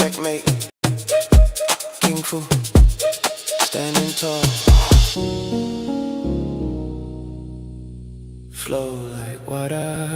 checkmate. King Fu, standing tall. Flow like water.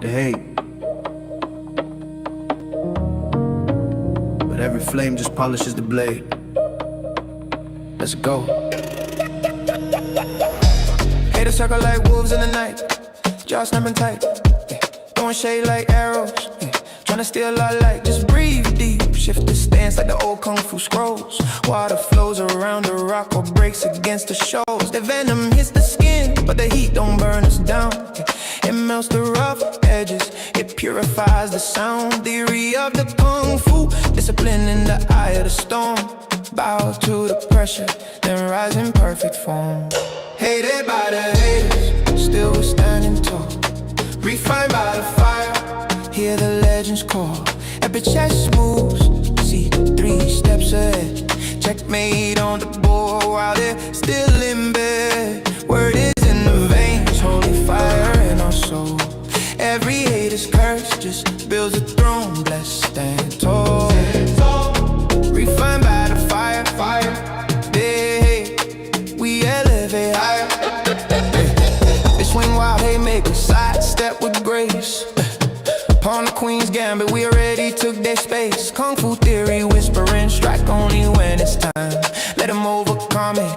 They hate, but every flame just polishes the blade. Let's go. Haters circle like wolves in the night, jaw snapping tight, throwing shade like arrows, trying to steal our light. Just breathe deep, shift the stance like the old kung fu scrolls. Water flows around the rock or breaks against the shoals. The venom hits the skin, but the heat don't burn us down. It melts the rough edges, it purifies the sound. Theory of the kung fu, discipline in the eye of the storm. Bow to the pressure, then rise in perfect form. Hated by the haters, still we're standing tall. Refined by the fire, hear the legends call. Epic chess moves, see 3 steps ahead. Checkmate on the board while they're still in bed. Word is in the veins, holy fire in our soul. Every hater's curse just builds a throne, blessed stand tall. Refined by the fire, hey, we elevate higher. They swing wild, they make a sidestep with grace. Upon the queen's gambit, we already took their space. Kung fu theory whispering, strike only when it's time. Let them overcome it,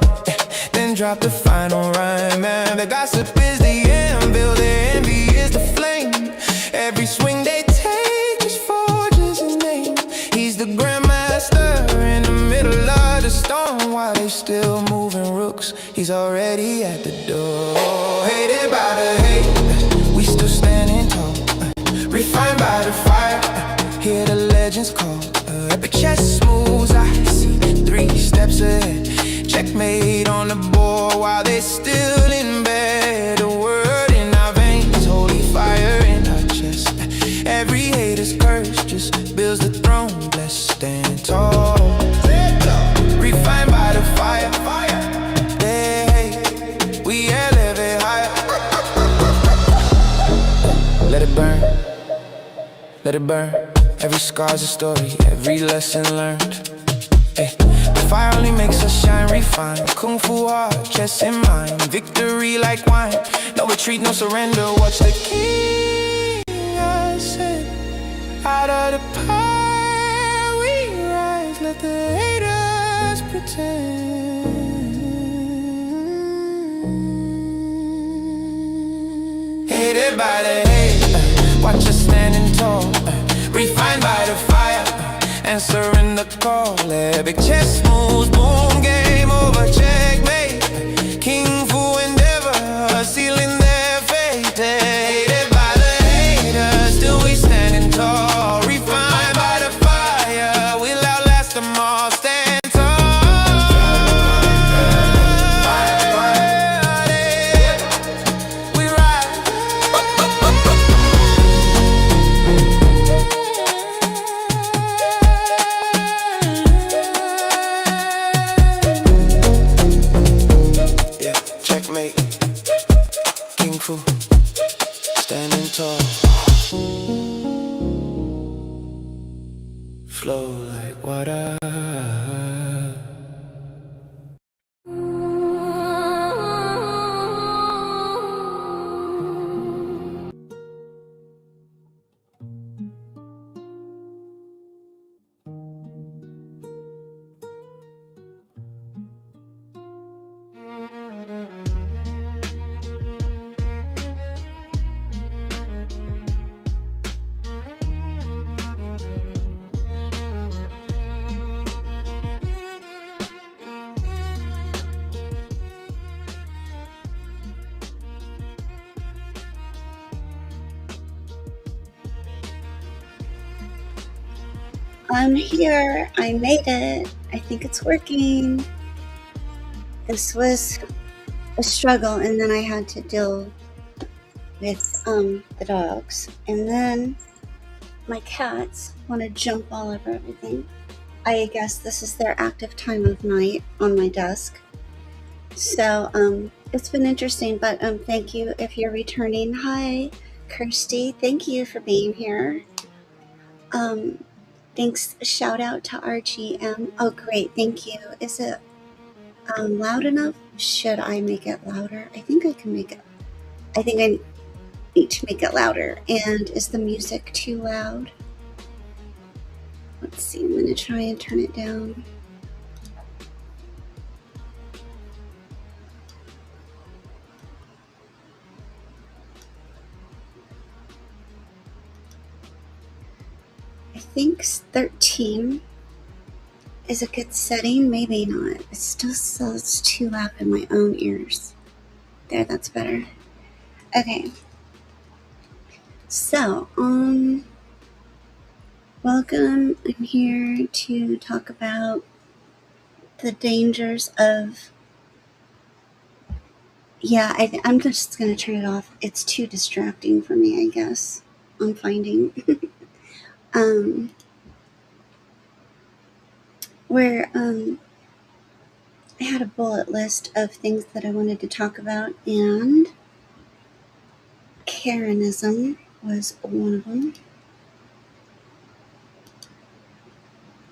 then drop the final rhyme. Man, the gossip is the anvil, their envy is the flame. Every swing they take just forges his name. He's the grandmaster in the middle of the storm. While they still moving rooks, he's already at the door. Hated by the hate, we still standing tall. Refined by the fire, hear the legends call. Epic chess moves, I see 3 steps ahead. Checkmate on the board while they still in bed. A word in our veins, holy fire in our chest. Every hater's curse just builds the throne, blessed stand tall. Refined by the fire, hey, we elevate higher. Let it burn, let it burn. Every scar's a story, every lesson learned. Hey, the fire only makes us shine, refine. Kung fu heart, chest in mind. Victory like wine, no retreat, no surrender. Watch the king ascend. Out of the pie we rise. Let the haters pretend. Hated by the hate, watch us standing tall. Refined by the fire, answering the call. Epic chess moves, boom, game over, checkmate. King Fu endeavor, sealing their fate. Hated by the haters, still we standing tall. Refined by the fire, we'll outlast them all. Stand tall. We rise. Checkmate, King Fu, standing tall. Flow like water. I'm here. I made it. I think it's working. This was a struggle, and then I had to deal with the dogs, and then my cats want to jump all over everything. I guess this is their active time of night on my desk. So it's been interesting, but thank you if you're returning. Hi, Kirsty. Thank you for being here. Thanks. Shout out to RGM. Oh, great. Thank you. Is it loud enough? Should I make it louder? I think I can make it. I think I need to make it louder. And is the music too loud? Let's see. I'm going to try and turn it down. I think 13 is a good setting. Maybe not. It still sounds too loud in my own ears. There, that's better. Okay. So, welcome. I'm here to talk about the dangers of. Yeah, I'm just going to turn it off. It's too distracting for me, I guess. I'm finding. Where I had a bullet list of things that I wanted to talk about, and Karenism was one of them.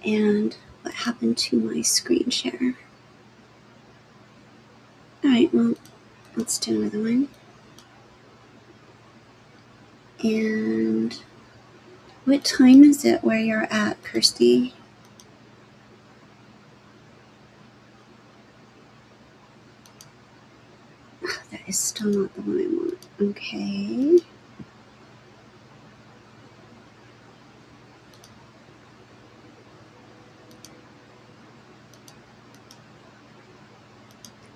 And what happened to my screen share? Alright, well, let's do another one. And what time is it where you're at, Kirsty? Oh, that is still not the one I want. Okay.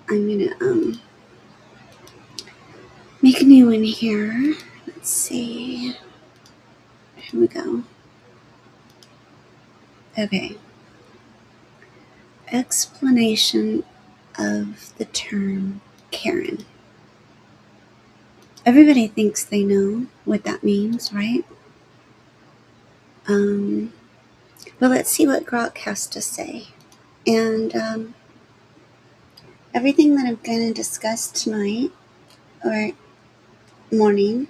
I'm gonna make a new one here. Let's see. Here we go. Okay. Explanation of the term Karen. Everybody thinks they know what that means, right? But let's see what Grok has to say. And everything that I'm going to discuss tonight or morning,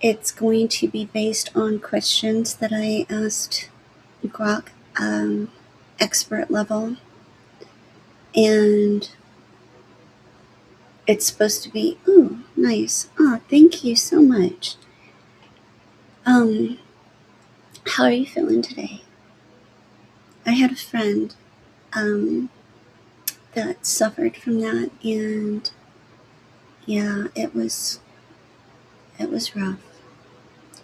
it's going to be based on questions that I asked Grok, expert level, and it's supposed to be, ooh, nice. Oh, thank you so much. How are you feeling today? I had a friend that suffered from that, and yeah, it was rough.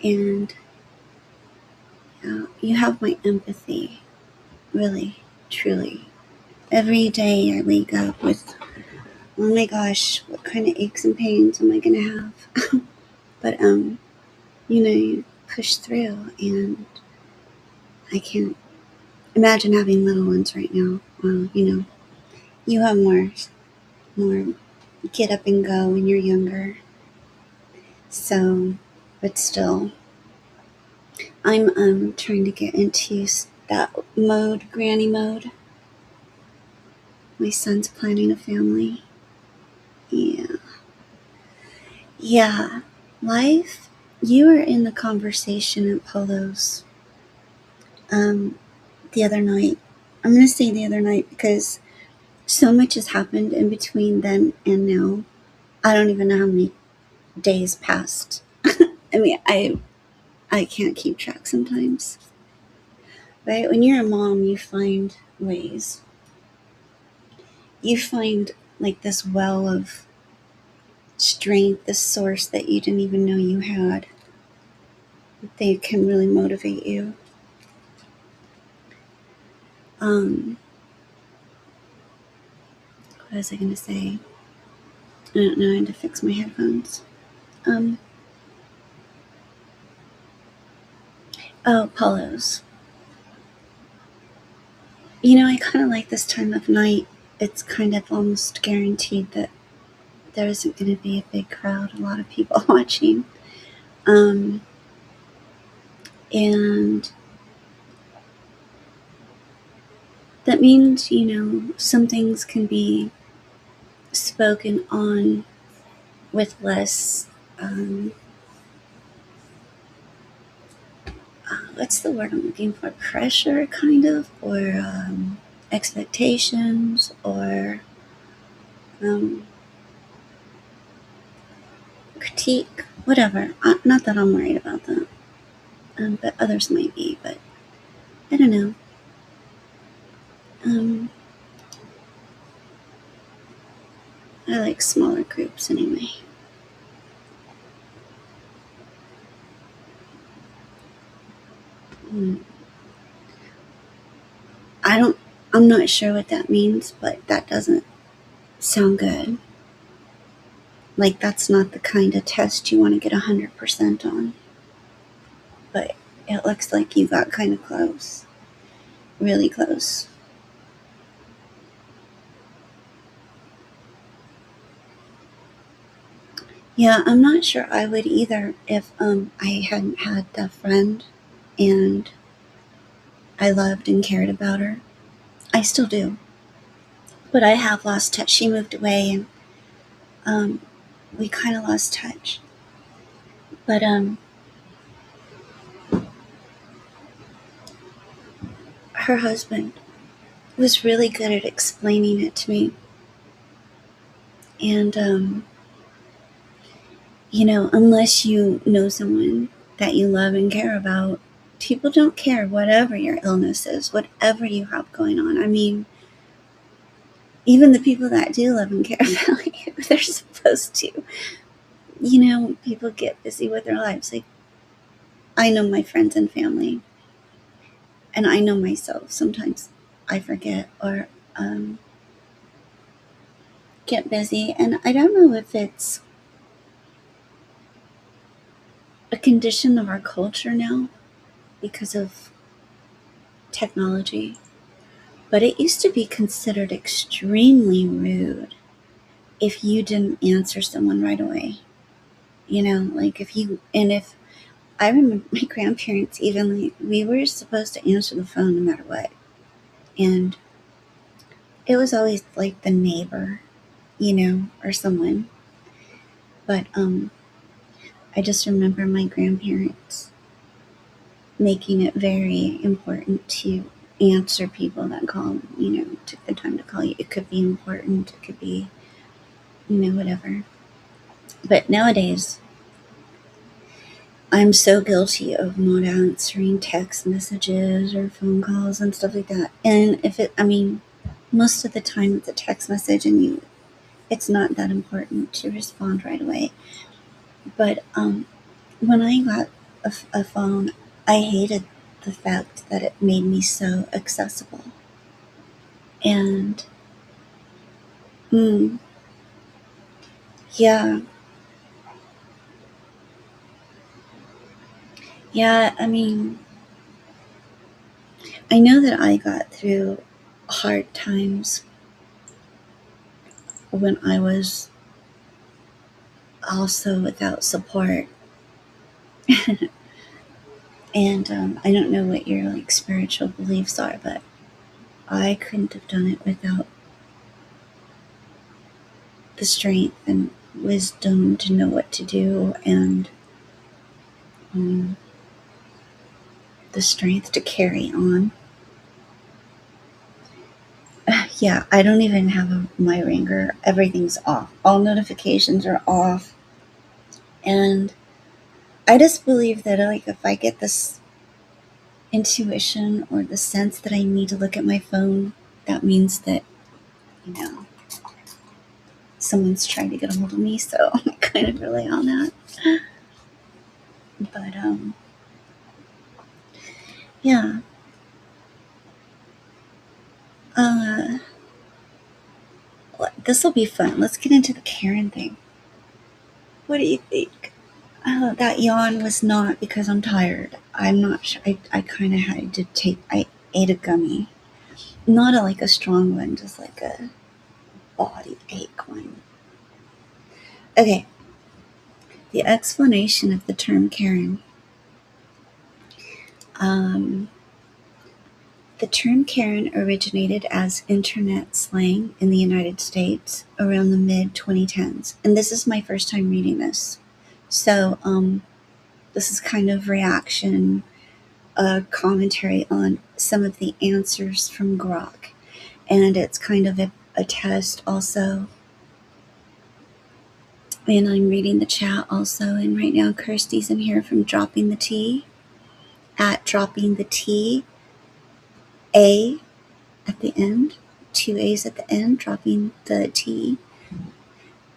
And you have my empathy, really, truly. Every day I wake up with, oh my gosh, what kind of aches and pains am I gonna have? But you push through, and I can't imagine having little ones right now. Well, you have more get up and go when you're younger. So, but still, I'm trying to get into that mode, granny mode. My son's planning a family. Yeah. Life. You were in the conversation at Polo's the other night. I'm going to say the other night because so much has happened in between then and now. I don't even know how many days passed. I mean, I can't keep track sometimes. Right? When you're a mom, you find ways. You find like this well of strength, this source that you didn't even know you had. They can really motivate you. What was I going to say? I don't know. I had to fix my headphones. Oh, polos. You know, I kind of like this time of night. It's kind of almost guaranteed that there isn't going to be a big crowd, a lot of people watching. Um, and that means, you know, some things can be spoken on with less, what's the word I'm looking for? Pressure, kind of, or expectations, or um, critique, whatever. Not that I'm worried about that, but others might be, but I don't know. Um, I like smaller groups anyway. Mm. I don't, I'm not sure what that means, but that doesn't sound good. Like, that's not the kind of test you want to get 100% on. But it looks like you got kind of close. Really close. Yeah, I'm not sure I would either if I hadn't had a friend and I loved and cared about her. I still do. But I have lost touch. She moved away and um, we kind of lost touch. But her husband was really good at explaining it to me. And, you know, unless you know someone that you love and care about, people don't care whatever your illness is, whatever you have going on. I mean, even the people that do love and care about you, they're supposed to. You know, people get busy with their lives. Like, I know my friends and family, and I know myself. Sometimes I forget or get busy, and I don't know if it's a condition of our culture now because of technology, but it used to be considered extremely rude if you didn't answer someone right away. You know, like if I remember my grandparents, even like, we were supposed to answer the phone no matter what. And it was always like the neighbor, you know, or someone. But I just remember my grandparents making it very important to answer people that call, you know, took the time to call you. It could be important, it could be, you know, whatever. But nowadays, I'm so guilty of not answering text messages or phone calls and stuff like that. And if it, I mean, most of the time it's a text message and it's not that important to respond right away. But when I got a phone, I hated the fact that it made me so accessible. And mm, yeah, yeah, I mean, I know that I got through hard times when I was also without support. And I don't know what your like spiritual beliefs are, but I couldn't have done it without the strength and wisdom to know what to do, and um, the strength to carry on. Yeah, I don't even have my ringer. Everything's off. All notifications are off. And I just believe that like if I get this intuition or the sense that I need to look at my phone, that means that, you know, someone's trying to get a hold of me. So I kind of rely on that. But yeah. Uh, this will be fun. Let's get into the Karen thing. What do you think? Oh, that yawn was not because I'm tired. I'm not sure. I kind of had to I ate a gummy. Not like a strong one, just like a body ache one. Okay, the explanation of the term Karen. Um, the term Karen originated as internet slang in the United States around the mid 2010s. And this is my first time reading this. So, this is kind of reaction, commentary on some of the answers from Grok. And it's kind of a test also. And I'm reading the chat also. And right now, Kirsty's in here from Dropping the T, at Dropping the T, A at the end, 2 A's at the end, dropping the T.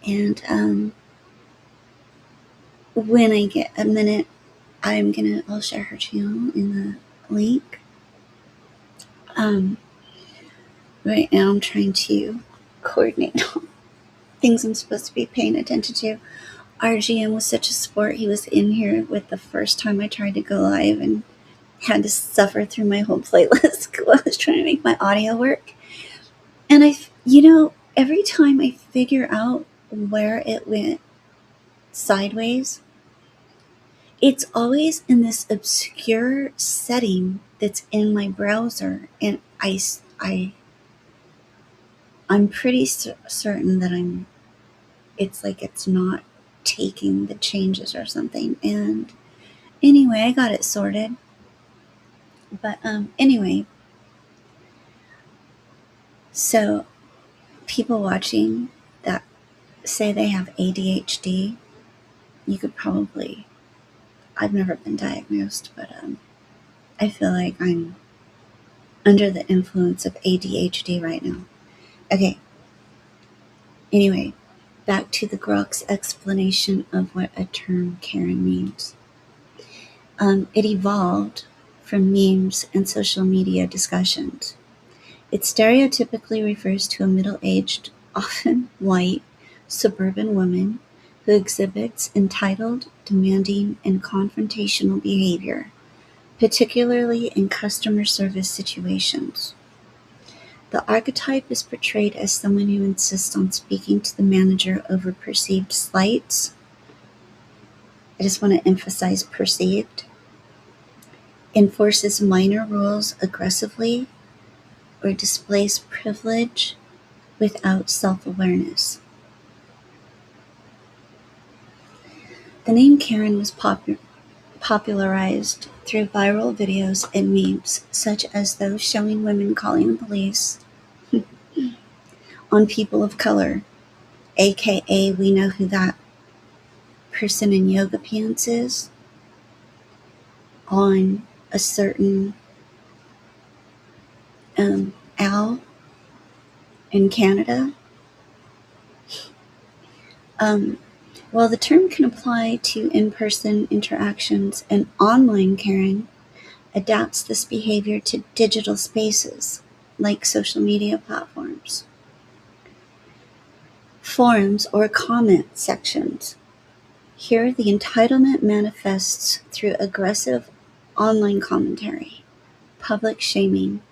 And when I get a minute, I'll share her channel in the link. Right now I'm trying to coordinate things I'm supposed to be paying attention to. RGM was such a sport. He was in here with the first time I tried to go live and had to suffer through my whole playlist while I was trying to make my audio work. And every time I figure out where it went sideways, it's always in this obscure setting that's in my browser, and I'm pretty certain that it's not taking the changes or something. And anyway, I got it sorted. But anyway, so people watching that say they have ADHD, you could probably, I've never been diagnosed, but I feel like I'm under the influence of ADHD right now. Okay. Anyway, back to the Grok's explanation of what a term Karen means. It evolved from memes and social media discussions. It stereotypically refers to a middle-aged, often white, suburban woman who exhibits entitled, demanding, and confrontational behavior, particularly in customer service situations. The archetype is portrayed as someone who insists on speaking to the manager over perceived slights. I just want to emphasize perceived. Enforces minor rules aggressively, or displays privilege without self-awareness. The name Karen was popularized through viral videos and memes, such as those showing women calling the police on people of color, aka we know who that person in yoga pants is, on a certain owl in Canada. While the term can apply to in-person interactions, an online Karen adapts this behavior to digital spaces like social media platforms, forums, or comment sections. Here, the entitlement manifests through aggressive online commentary, public shaming,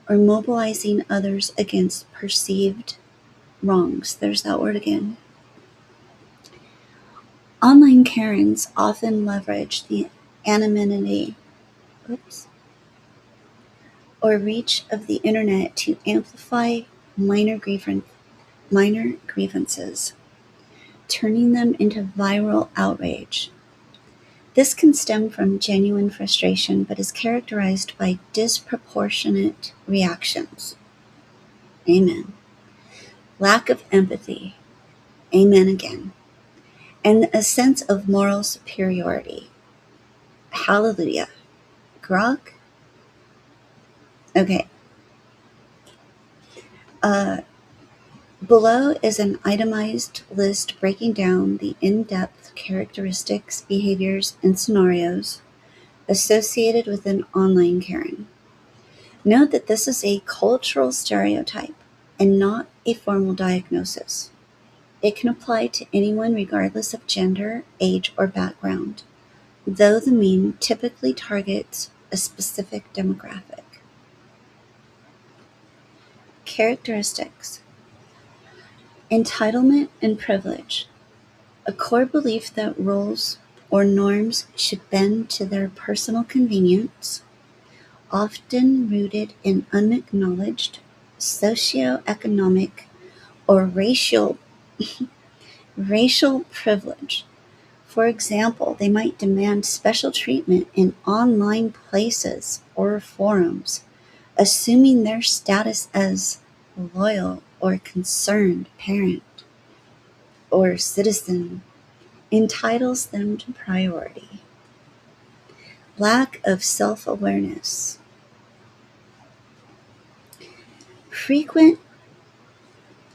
or mobilizing others against perceived wrongs. There's that word again. Online Karens often leverage the anonymity or reach of the internet to amplify minor grievances, turning them into viral outrage. This can stem from genuine frustration, but is characterized by disproportionate reactions. Amen. Lack of empathy. Amen again. And a sense of moral superiority. Hallelujah. Grok? Okay. Below is an itemized list breaking down the in-depth characteristics, behaviors, and scenarios associated with an online Karen. Note that this is a cultural stereotype and not a formal diagnosis. It can apply to anyone regardless of gender, age, or background, though the meme typically targets a specific demographic. Characteristics: entitlement and privilege. A core belief that rules or norms should bend to their personal convenience, often rooted in unacknowledged socioeconomic or racial privilege. For example, they might demand special treatment in online places or forums, assuming their status as loyal or concerned parent or citizen entitles them to priority. Lack of self-awareness. Frequent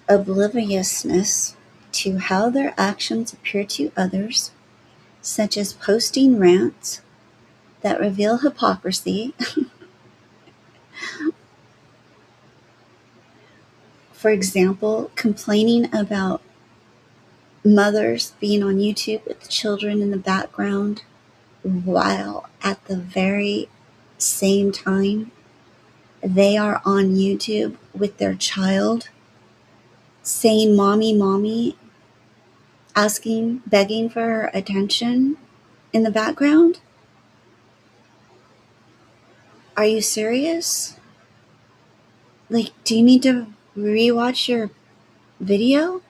obliviousness to how their actions appear to others, such as posting rants that reveal hypocrisy. For example, complaining about mothers being on YouTube with children in the background, while at the very same time they are on YouTube with their child saying mommy, mommy, begging for her attention in the background. Are you serious? Like, do you need to rewatch your video?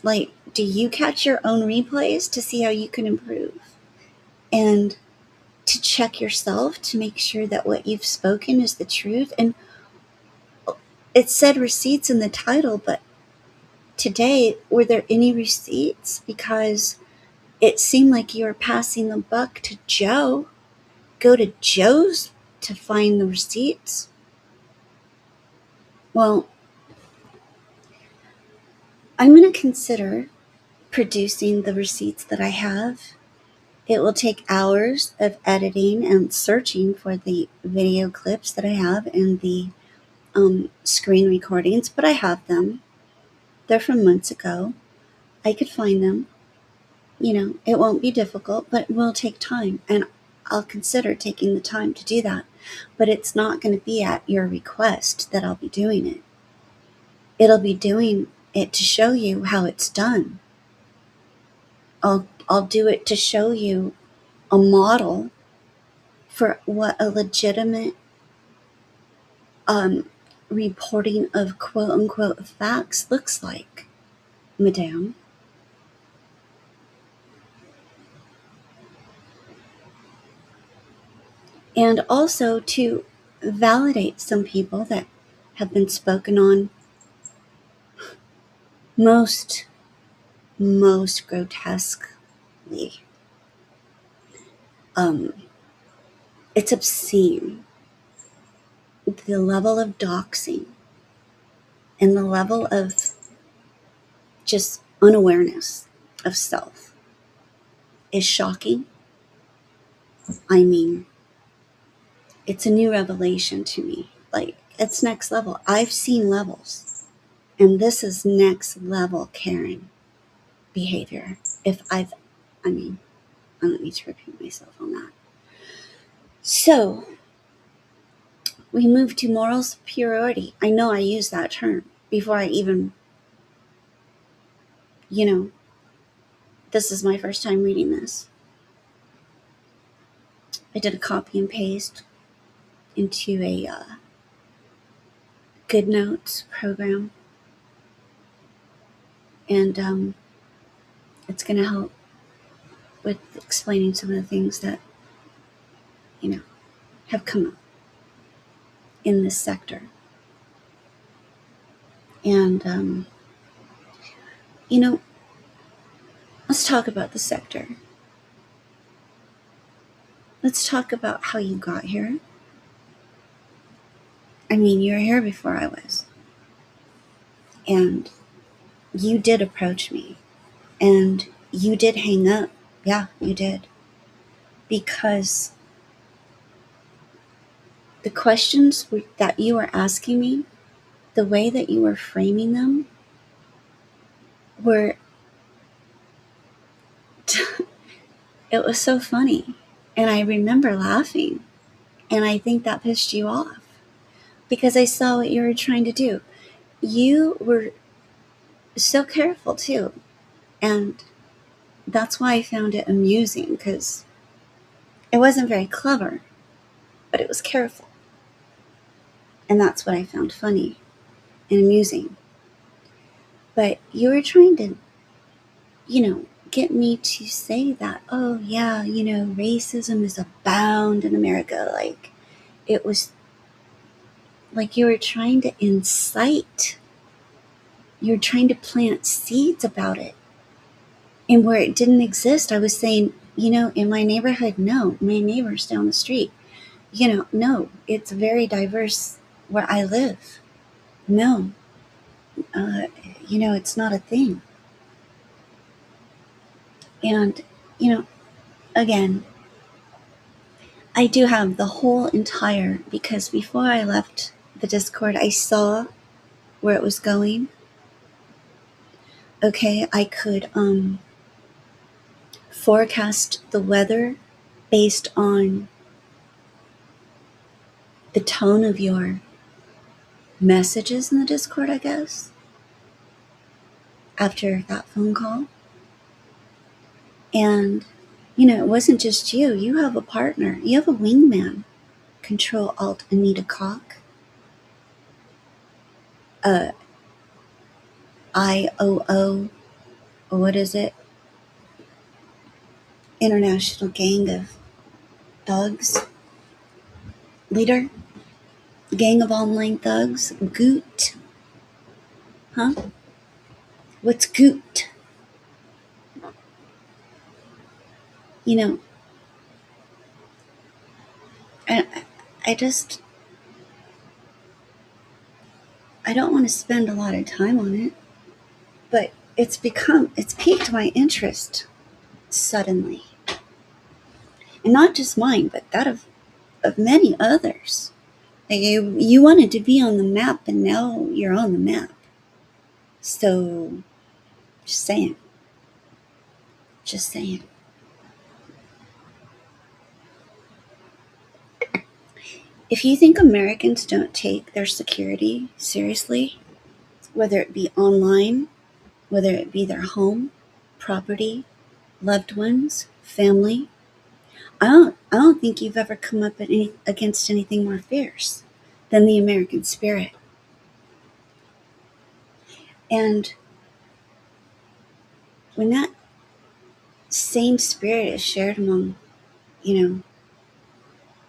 Like, do you catch your own replays to see how you can improve? And to check yourself to make sure that what you've spoken is the truth? And it said receipts in the title, but today, were there any receipts? Because it seemed like you were passing the buck to Joe. Go to Joe's to find the receipts. Well, I'm going to consider producing the receipts that I have. It will take hours of editing and searching for the video clips that I have and the screen recordings, but I have them. They're from months ago. I could find them. It won't be difficult, but it will take time, and I'll consider taking the time to do that. But it's not going to be at your request that I'll be doing it. It'll be doing it to show you how it's done. I'll do it to show you a model for what a legitimate reporting of quote-unquote facts looks like, madame. And also to validate some people that have been spoken on most grotesquely. It's obscene. The level of doxing and the level of just unawareness of self is shocking. I mean, it's a new revelation to me. Like, it's next level. I've seen levels, and this is next level Karen behavior. I don't need to repeat myself on that. So, we move to moral superiority. I know I use that term before I even, this is my first time reading this. I did a copy and paste into a GoodNotes program, and it's going to help with explaining some of the things that, have come up in this sector. And, let's talk about the sector. Let's talk about how you got here. I mean, you were here before I was. And you did approach me. And you did hang up. Yeah, you did. Because the questions that you were asking me, the way that you were framing them, were, it was so funny. And I remember laughing. And I think that pissed you off because I saw what you were trying to do. You were so careful too. And that's why I found it amusing, because it wasn't very clever, but it was careful. And that's what I found funny and amusing. But you were trying to, get me to say that, oh yeah, racism is abound in America. Like, it was like you were trying to incite, you were trying to plant seeds about it. And where it didn't exist, I was saying, in my neighborhood, no, my neighbors down the street, no, it's very diverse where I live. No, it's not a thing. And, again, I do have the whole entire, because before I left the Discord, I saw where it was going. Okay, I could forecast the weather based on the tone of your messages in the Discord, I guess, after that phone call. And, it wasn't just you. You have a partner. You have a wingman. Control Alt Anita Cock. IOO, or what is it? International Gang of Thugs. Leader. Gang of Online Thugs. Goot. Huh? What's Goot? I don't want to spend a lot of time on it, but it's piqued my interest suddenly. And not just mine, but that of many others. Like, you wanted to be on the map, and now you're on the map. So, just saying. Just saying. If you think Americans don't take their security seriously, whether it be online, whether it be their home, property, loved ones, family, I don't think you've ever come up against anything more fierce than the American spirit. And when that same spirit is shared among, and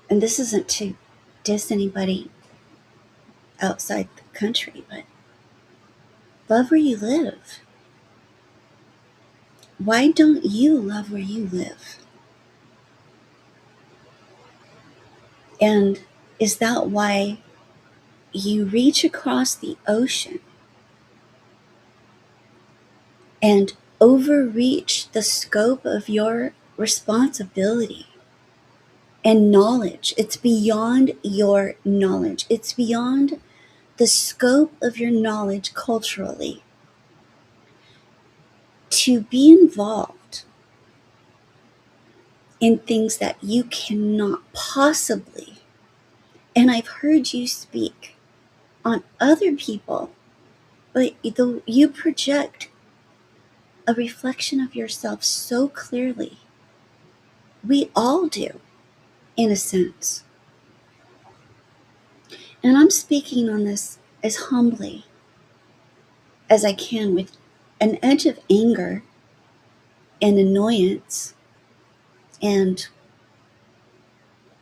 this isn't to diss anybody outside the country, but love where you live. Why don't you love where you live? And is that why you reach across the ocean and overreach the scope of your responsibility and knowledge? It's beyond your knowledge. It's beyond the scope of your knowledge culturally to be involved in things that you cannot possibly. And I've heard you speak on other people, but you project a reflection of yourself so clearly. We all do, in a sense. And I'm speaking on this as humbly as I can, with an edge of anger and annoyance and,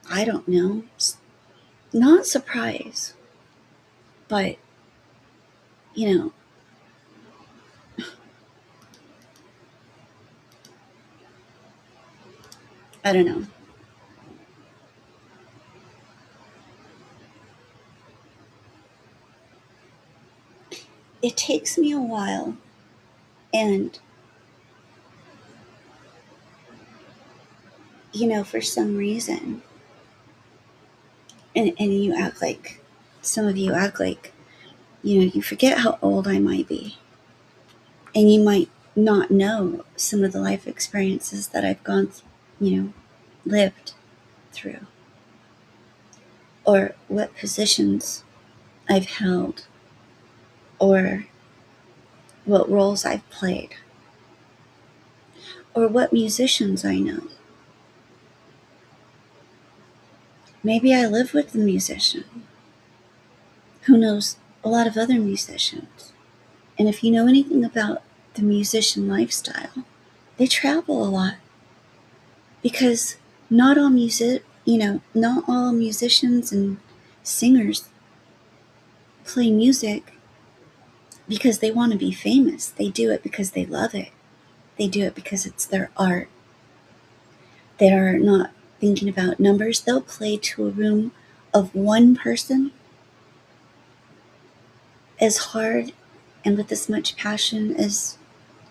I don't know, not surprise, but, I don't know. It takes me a while, and, for some reason, and you act like, some of you act like, you forget how old I might be. And you might not know some of the life experiences that I've lived through, or what positions I've held, or what roles I've played, or what musicians I know. Maybe I live with a musician who knows a lot of other musicians. And if you know anything about the musician lifestyle, they travel a lot, because not all not all musicians and singers play music because they want to be famous. They do it because they love it. They do it because it's their art. They are not thinking about numbers. They'll play to a room of one person as hard and with as much passion as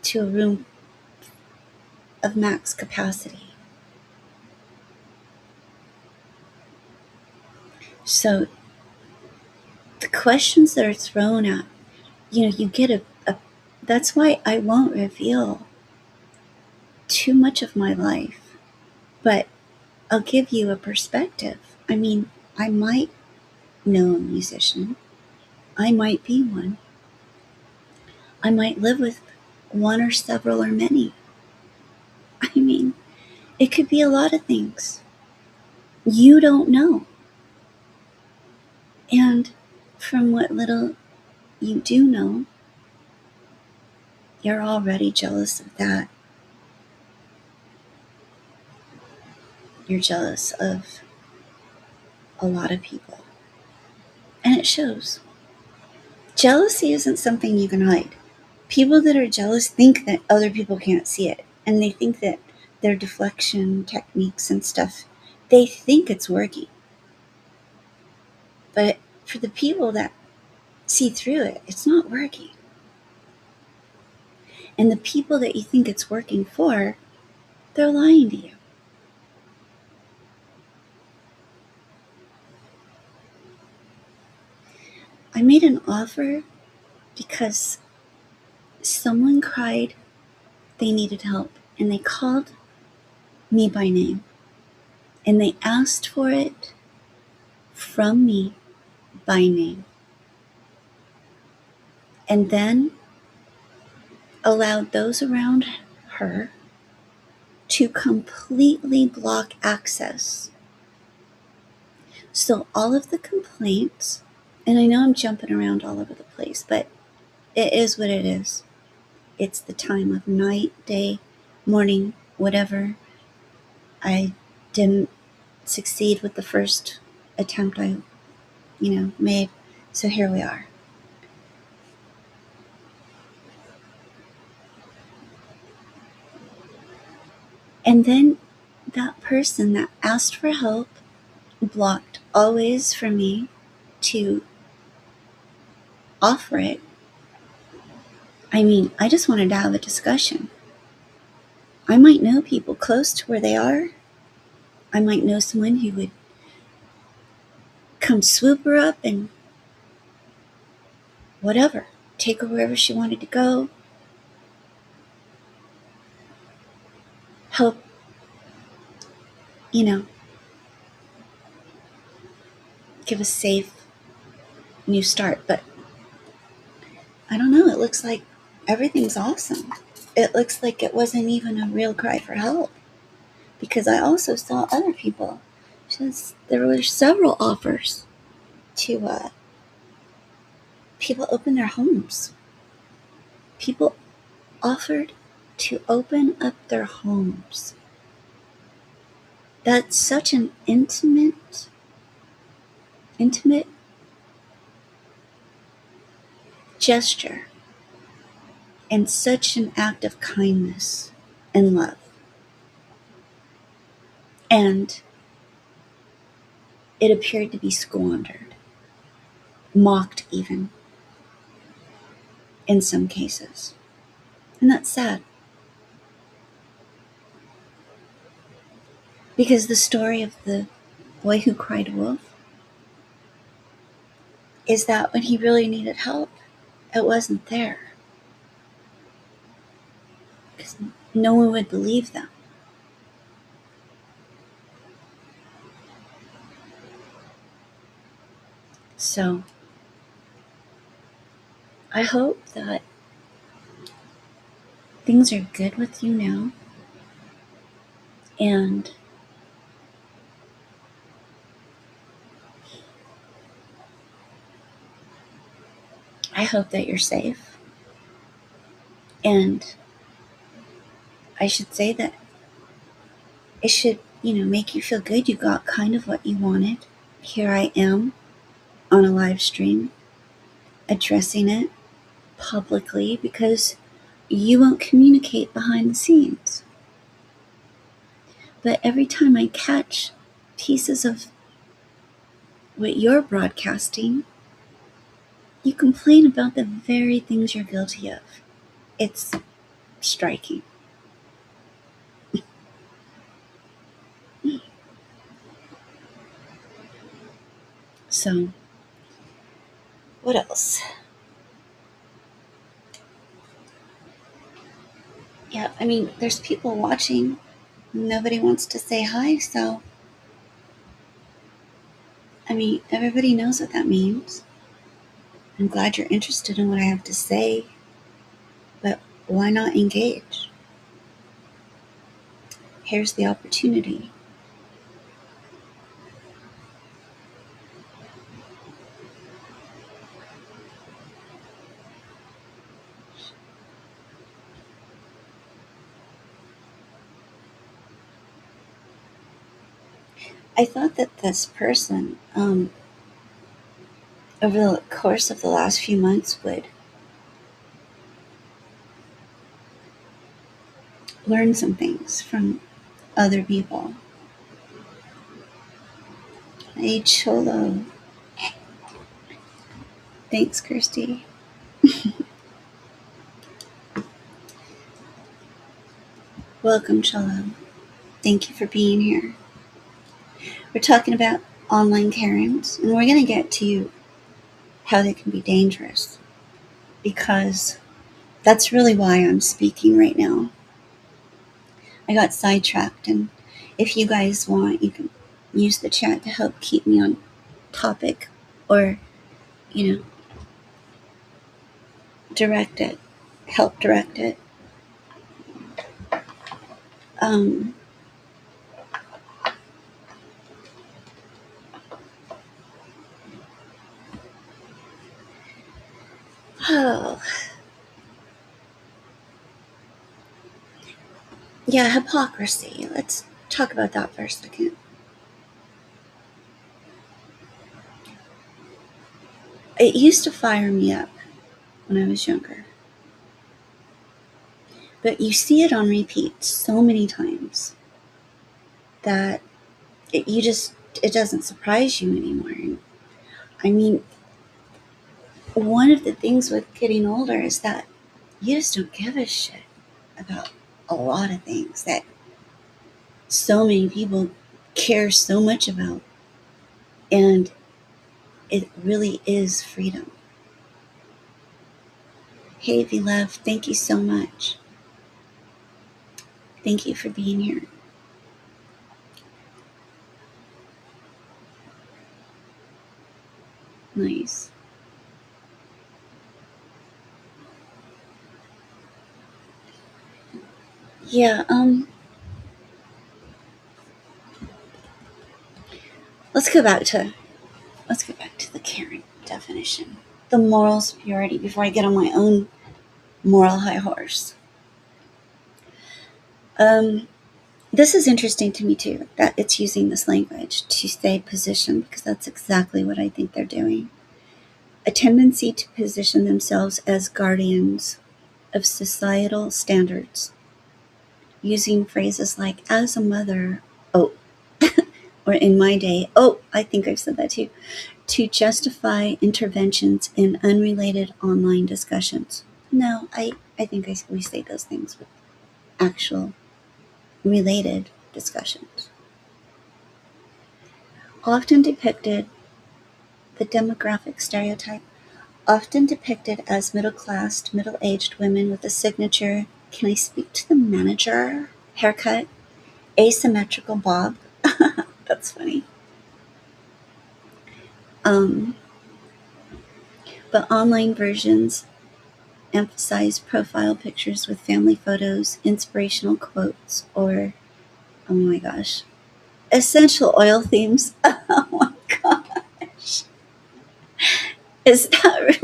to a room of max capacity. So the questions that are thrown at, you get a that's why I won't reveal too much of my life, but I'll give you a perspective. I mean, I might know a musician. I might be one. I might live with one or several or many. I mean, it could be a lot of things. You don't know. And from what little you do know, you're already jealous of that. You're jealous of a lot of people. And it shows. Jealousy isn't something you can hide. People that are jealous think that other people can't see it. And they think that their deflection techniques and stuff, they think it's working. But for the people that see through it, it's not working. And the people that you think it's working for, they're lying to you. I made an offer because someone cried they needed help, and they called me by name, and they asked for it from me by name, and then allowed those around her to completely block access. So all of the complaints, and I know I'm jumping around all over the place, but it is what it is. It's the time of night, day, morning, whatever. I didn't succeed with the first attempt I, made. So here we are. And then that person that asked for help blocked all ways for me to offer it. I mean, I just wanted to have a discussion. I might know people close to where they are. I might know someone who would come swoop her up and whatever, take her wherever she wanted to go, help, give a safe new start. But I don't know, it looks like everything's awesome. It looks like it wasn't even a real cry for help, because I also saw other people. There were several offers to people open their homes. People offered to open up their homes. That's such an intimate gesture, and such an act of kindness and love. And it appeared to be squandered, mocked even, in some cases. And that's sad. Because the story of the boy who cried wolf is that when he really needed help, it wasn't there. no one would believe them. So I hope that things are good with you now, and I hope that you're safe. And I should say that it should, make you feel good. You got kind of what you wanted. Here I am on a live stream addressing it publicly because you won't communicate behind the scenes. But every time I catch pieces of what you're broadcasting, you complain about the very things you're guilty of. It's striking. So, what else? Yeah, there's people watching. Nobody wants to say hi, so everybody knows what that means. I'm glad you're interested in what I have to say, but why not engage? Here's the opportunity. I thought that this person, over the course of the last few months, would learn some things from other people. Hey, Cholo. Thanks, Kirsty. Welcome, Cholo. Thank you for being here. We're talking about online Karens, and we're going to get to how they can be dangerous, because that's really why I'm speaking right now. I got sidetracked, and if you guys want, you can use the chat to help keep me on topic, or, direct it, help direct it. Oh. Yeah, hypocrisy. Let's talk about that for a second. It used to fire me up when I was younger. But you see it on repeat so many times that it doesn't surprise you anymore. One of the things with getting older is that you just don't give a shit about a lot of things that so many people care so much about. And it really is freedom. Hey, V-Love, thank you so much. Thank you for being here. Nice. Yeah, let's go back to the Karen definition. The moral superiority, before I get on my own moral high horse. This is interesting to me too, that it's using this language to say position, because that's exactly what I think they're doing. A tendency to position themselves as guardians of societal standards, using phrases like, as a mother, oh, or in my day, oh, I think I've said that too, to justify interventions in unrelated online discussions. No, I think we say those things with actual related discussions. The demographic stereotype, often depicted as middle-class, middle-aged women with a signature Can I speak to the manager? Haircut. Asymmetrical bob. That's funny. But online versions emphasize profile pictures with family photos, inspirational quotes, or, oh my gosh, essential oil themes. Oh my gosh. Is that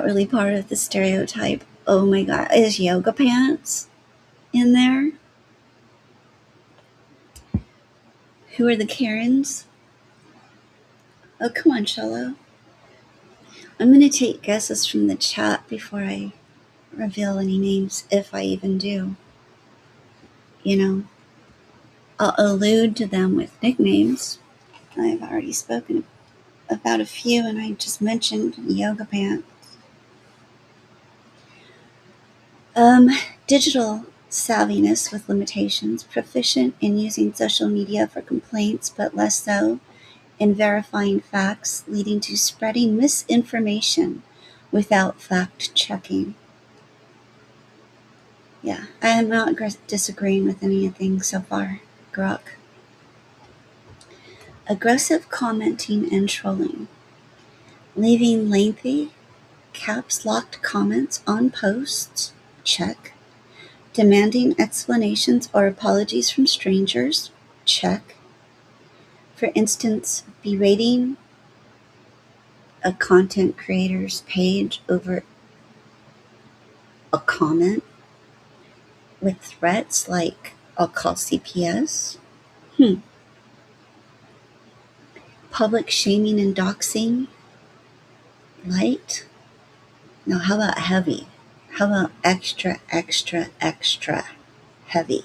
really part of the stereotype? Oh my god. Is yoga pants in there? Who are the Karens? Oh, come on, Shello. I'm going to take guesses from the chat before I reveal any names, if I even do. You know, I'll allude to them with nicknames. I've already spoken about a few, and I just mentioned yoga pants. Digital savviness with limitations, proficient in using social media for complaints, but less so in verifying facts, leading to spreading misinformation without fact-checking. Yeah, I am not disagreeing with anything so far, Grok. Aggressive commenting and trolling. Leaving lengthy, caps-locked comments on posts, check. Demanding explanations or apologies from strangers, check. For instance, berating a content creator's page over a comment with threats like, I'll call CPS. Public shaming and doxing, light. Now, how about heavy? How about extra, extra, extra heavy?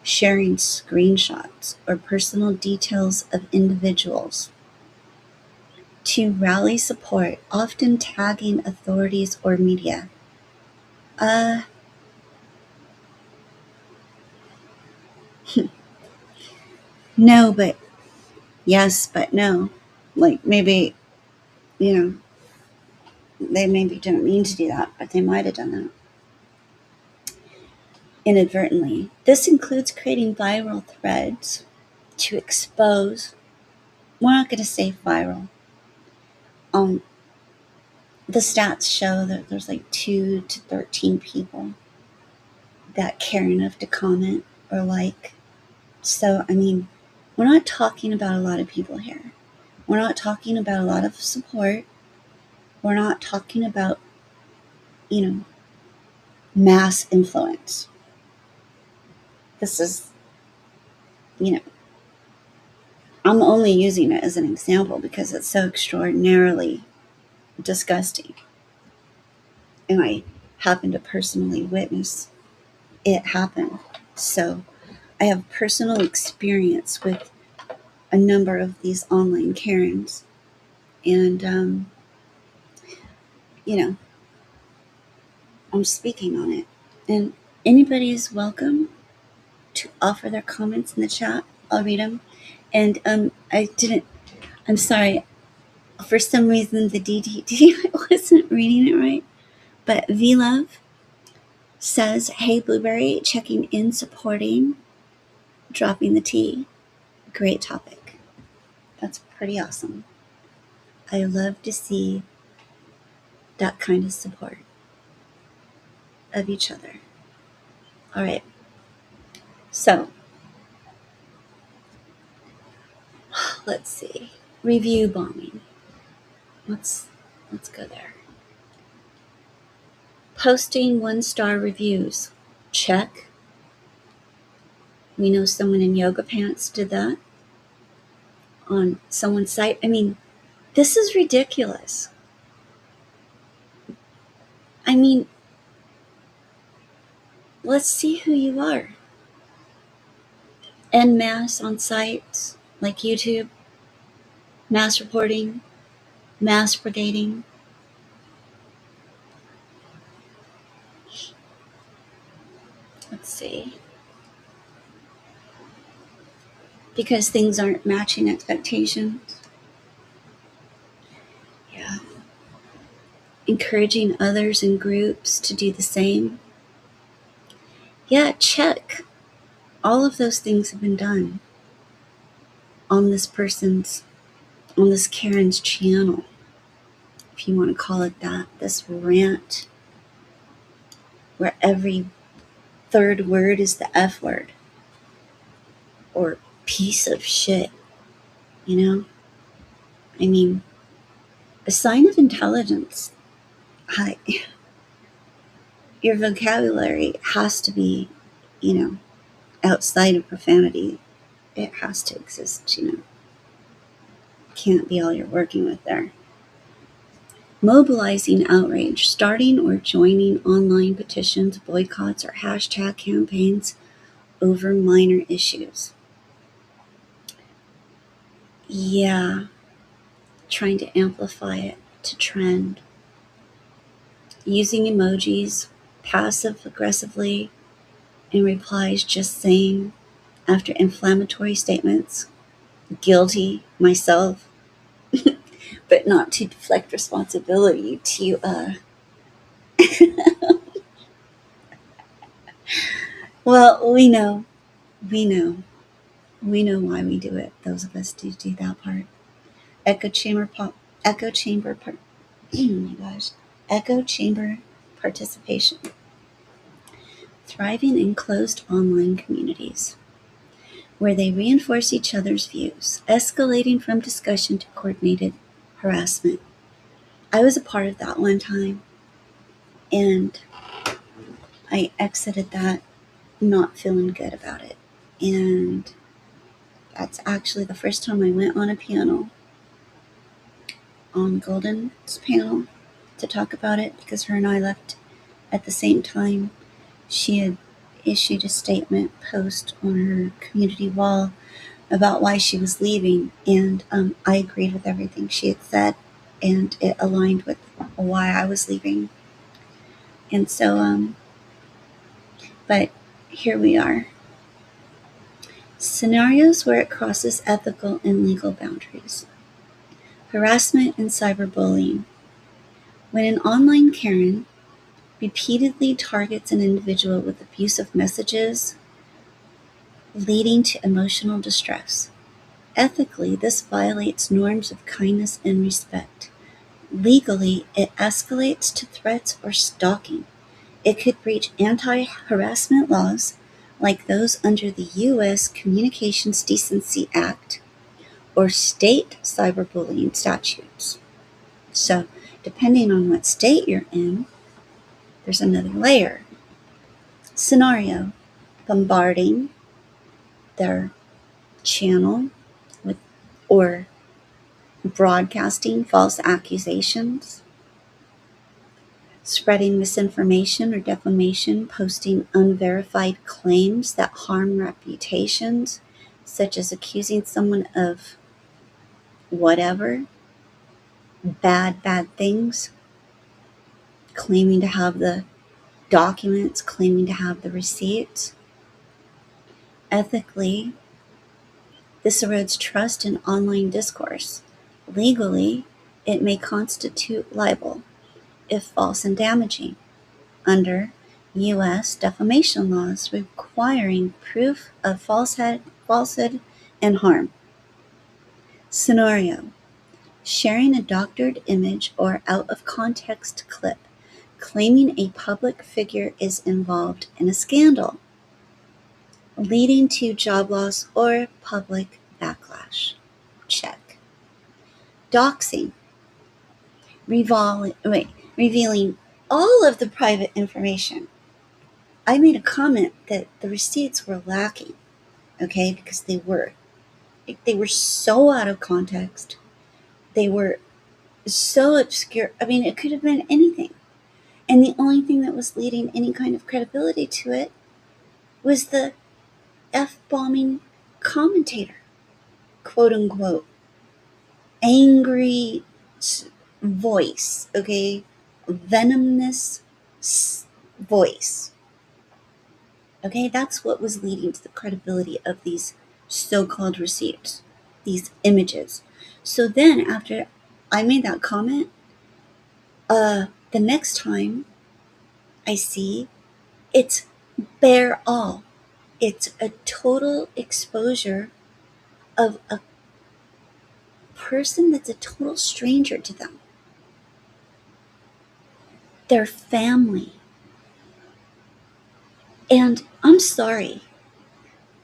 Sharing screenshots or personal details of individuals to rally support, often tagging authorities or media. No, but yes, but no. Like maybe, they maybe didn't mean to do that, but they might have done that inadvertently. This includes creating viral threads to expose. We're not going to say viral. The stats show that there's like 2 to 13 people that care enough to comment or like. So, I mean, we're not talking about a lot of people here. We're not talking about a lot of support. We're not talking about, mass influence. This is, I'm only using it as an example because it's so extraordinarily disgusting. And I happen to personally witness it happen. So I have personal experience with a number of these online Karens. And, I'm speaking on it. And anybody is welcome to offer their comments in the chat. I'll read them. And I'm sorry. For some reason, the DDD, I wasn't reading it right. But V-Love says, hey, Blueberry, checking in, supporting, dropping the T. Great topic. That's pretty awesome. I love to see that kind of support of each other. All right. So, let's see. Review bombing. Let's go there. Posting 1-star reviews. Check. We know someone in yoga pants did that on someone's site. I mean, this is ridiculous. I mean, let's see who you are. En masse on sites like YouTube, mass reporting, mass brigading. Let's see. Because things aren't matching expectations. Yeah. encouraging others in groups to do the same. Yeah, check. All of those things have been done on this Karen's channel, if you want to call it that, this rant where every third word is the F word or piece of shit, you know? I mean, a sign of intelligence. Your vocabulary has to be, outside of profanity. It has to exist, Can't be all you're working with there. Mobilizing outrage, starting or joining online petitions, boycotts, or hashtag campaigns over minor issues. Yeah, trying to amplify it to trend. Using emojis passive aggressively in replies, just saying after inflammatory statements, guilty myself, but not to deflect responsibility to well, we know why we do it. Those of us do that part. Echo chamber participation. Thriving in closed online communities where they reinforce each other's views, escalating from discussion to coordinated harassment. I was a part of that one time, and I exited that not feeling good about it. And that's actually the first time I went on a panel, on Golden's panel, to talk about it, because her and I left at the same time. She had issued a statement post on her community wall about why she was leaving, and I agreed with everything she had said, and it aligned with why I was leaving. And so, but here we are. Scenarios where it crosses ethical and legal boundaries. Harassment and cyberbullying. When an online Karen repeatedly targets an individual with abusive messages, leading to emotional distress. Ethically, this violates norms of kindness and respect. Legally, it escalates to threats or stalking. It could breach anti-harassment laws like those under the U.S. Communications Decency Act or state cyberbullying statutes. So, depending on what state you're in, there's another layer. Scenario: bombarding their channel with or broadcasting false accusations, spreading misinformation or defamation, posting unverified claims that harm reputations, such as accusing someone of whatever, bad things, claiming to have the documents, claiming to have the receipts. Ethically, this erodes trust in online discourse. Legally, it may constitute libel if false and damaging, under U.S. defamation laws requiring proof of falsehood and harm. Scenario: sharing a doctored image or out-of-context clip, claiming a public figure is involved in a scandal, leading to job loss or public backlash. Check. Doxing. Revealing all of the private information. I made a comment that the receipts were lacking, okay, because they were so out of context. They were so obscure. I mean, it could have been anything. And the only thing that was leading any kind of credibility to it was the F-bombing commentator, quote unquote, angry voice, okay, venomous voice. Okay, that's what was leading to the credibility of these so-called receipts, these images. So then after I made that comment, The next time I see, it's bare all. It's a total exposure of a person that's a total stranger to them. Their family. And I'm sorry,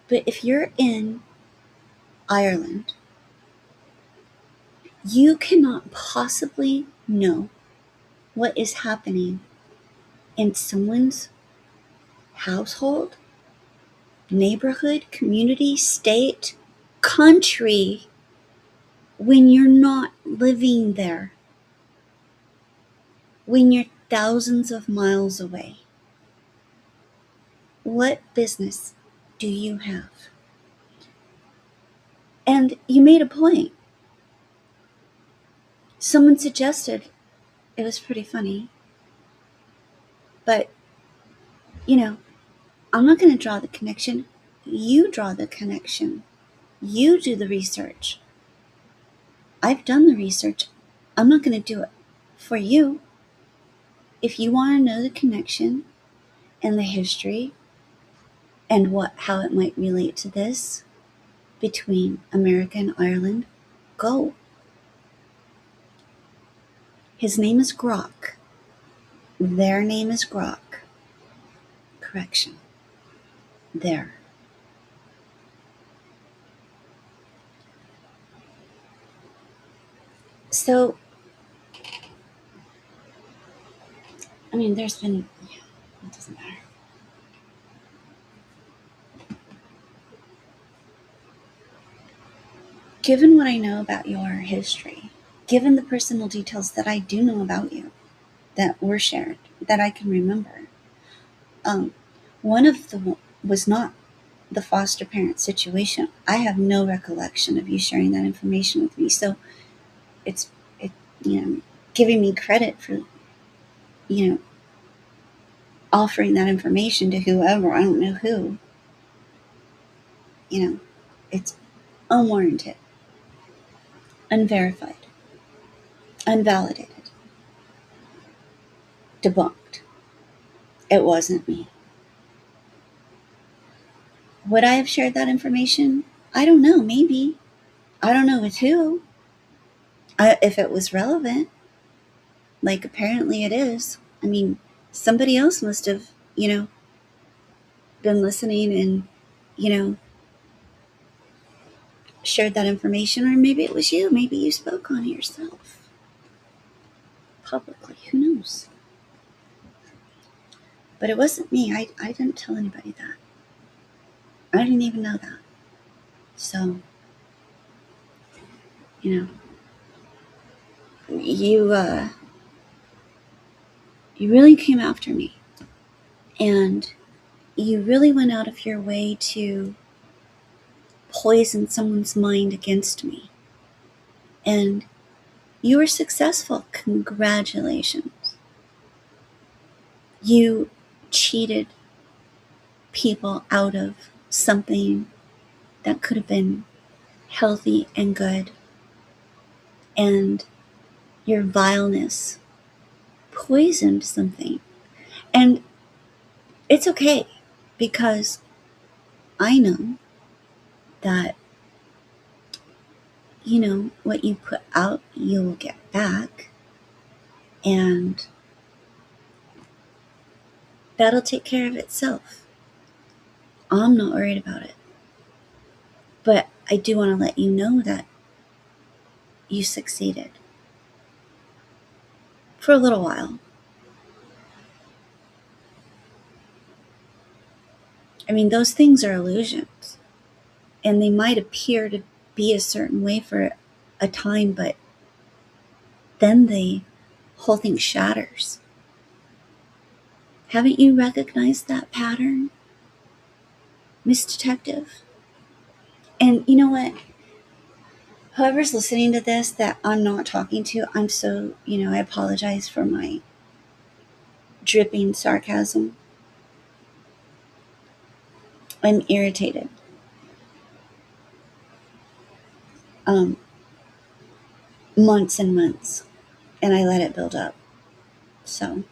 but if you're in Ireland, you cannot possibly know what is happening in someone's household, neighborhood, community, state, country when you're not living there, when you're thousands of miles away. What business do you have? And you made a point. Someone suggested, it was pretty funny, but, I'm not going to draw the connection. You draw the connection. You do the research. I've done the research. I'm not going to do it for you. If you want to know the connection and the history and how it might relate to this between America and Ireland, go. His name is Grok. Their name is Grok. Correction. There. So, there's been, it doesn't matter. Given what I know about your history, given the personal details that I do know about you, that were shared, that I can remember, one of them was not the foster parent situation. I have no recollection of you sharing that information with me. So it's giving me credit for, offering that information to whoever, I don't know who. It's unwarranted, unverified, unvalidated, debunked. It wasn't me. Would I have shared that information? I don't know, maybe. I don't know with who. If it was relevant, like apparently it is. Somebody else must have, been listening and, shared that information, or maybe it was you. Maybe you spoke on it yourself publicly. Who knows? But it wasn't me. I didn't tell anybody that. I didn't even know that. So, you really came after me, and you really went out of your way to poison someone's mind against me. And you were successful. Congratulations. You cheated people out of something that could have been healthy and good. And your vileness poisoned something. And it's okay, because I know that, what you put out, you will get back. And that'll take care of itself. I'm not worried about it. But I do want to let you know that you succeeded. For a little while. Those things are illusions. And they might appear to be a certain way for a time, but then the whole thing shatters. Haven't you recognized that pattern, Miss Detective? And you know what? Whoever's listening to this that I'm not talking to, I'm so, I apologize for my dripping sarcasm. I'm irritated. Months and months, and I let it build up. So,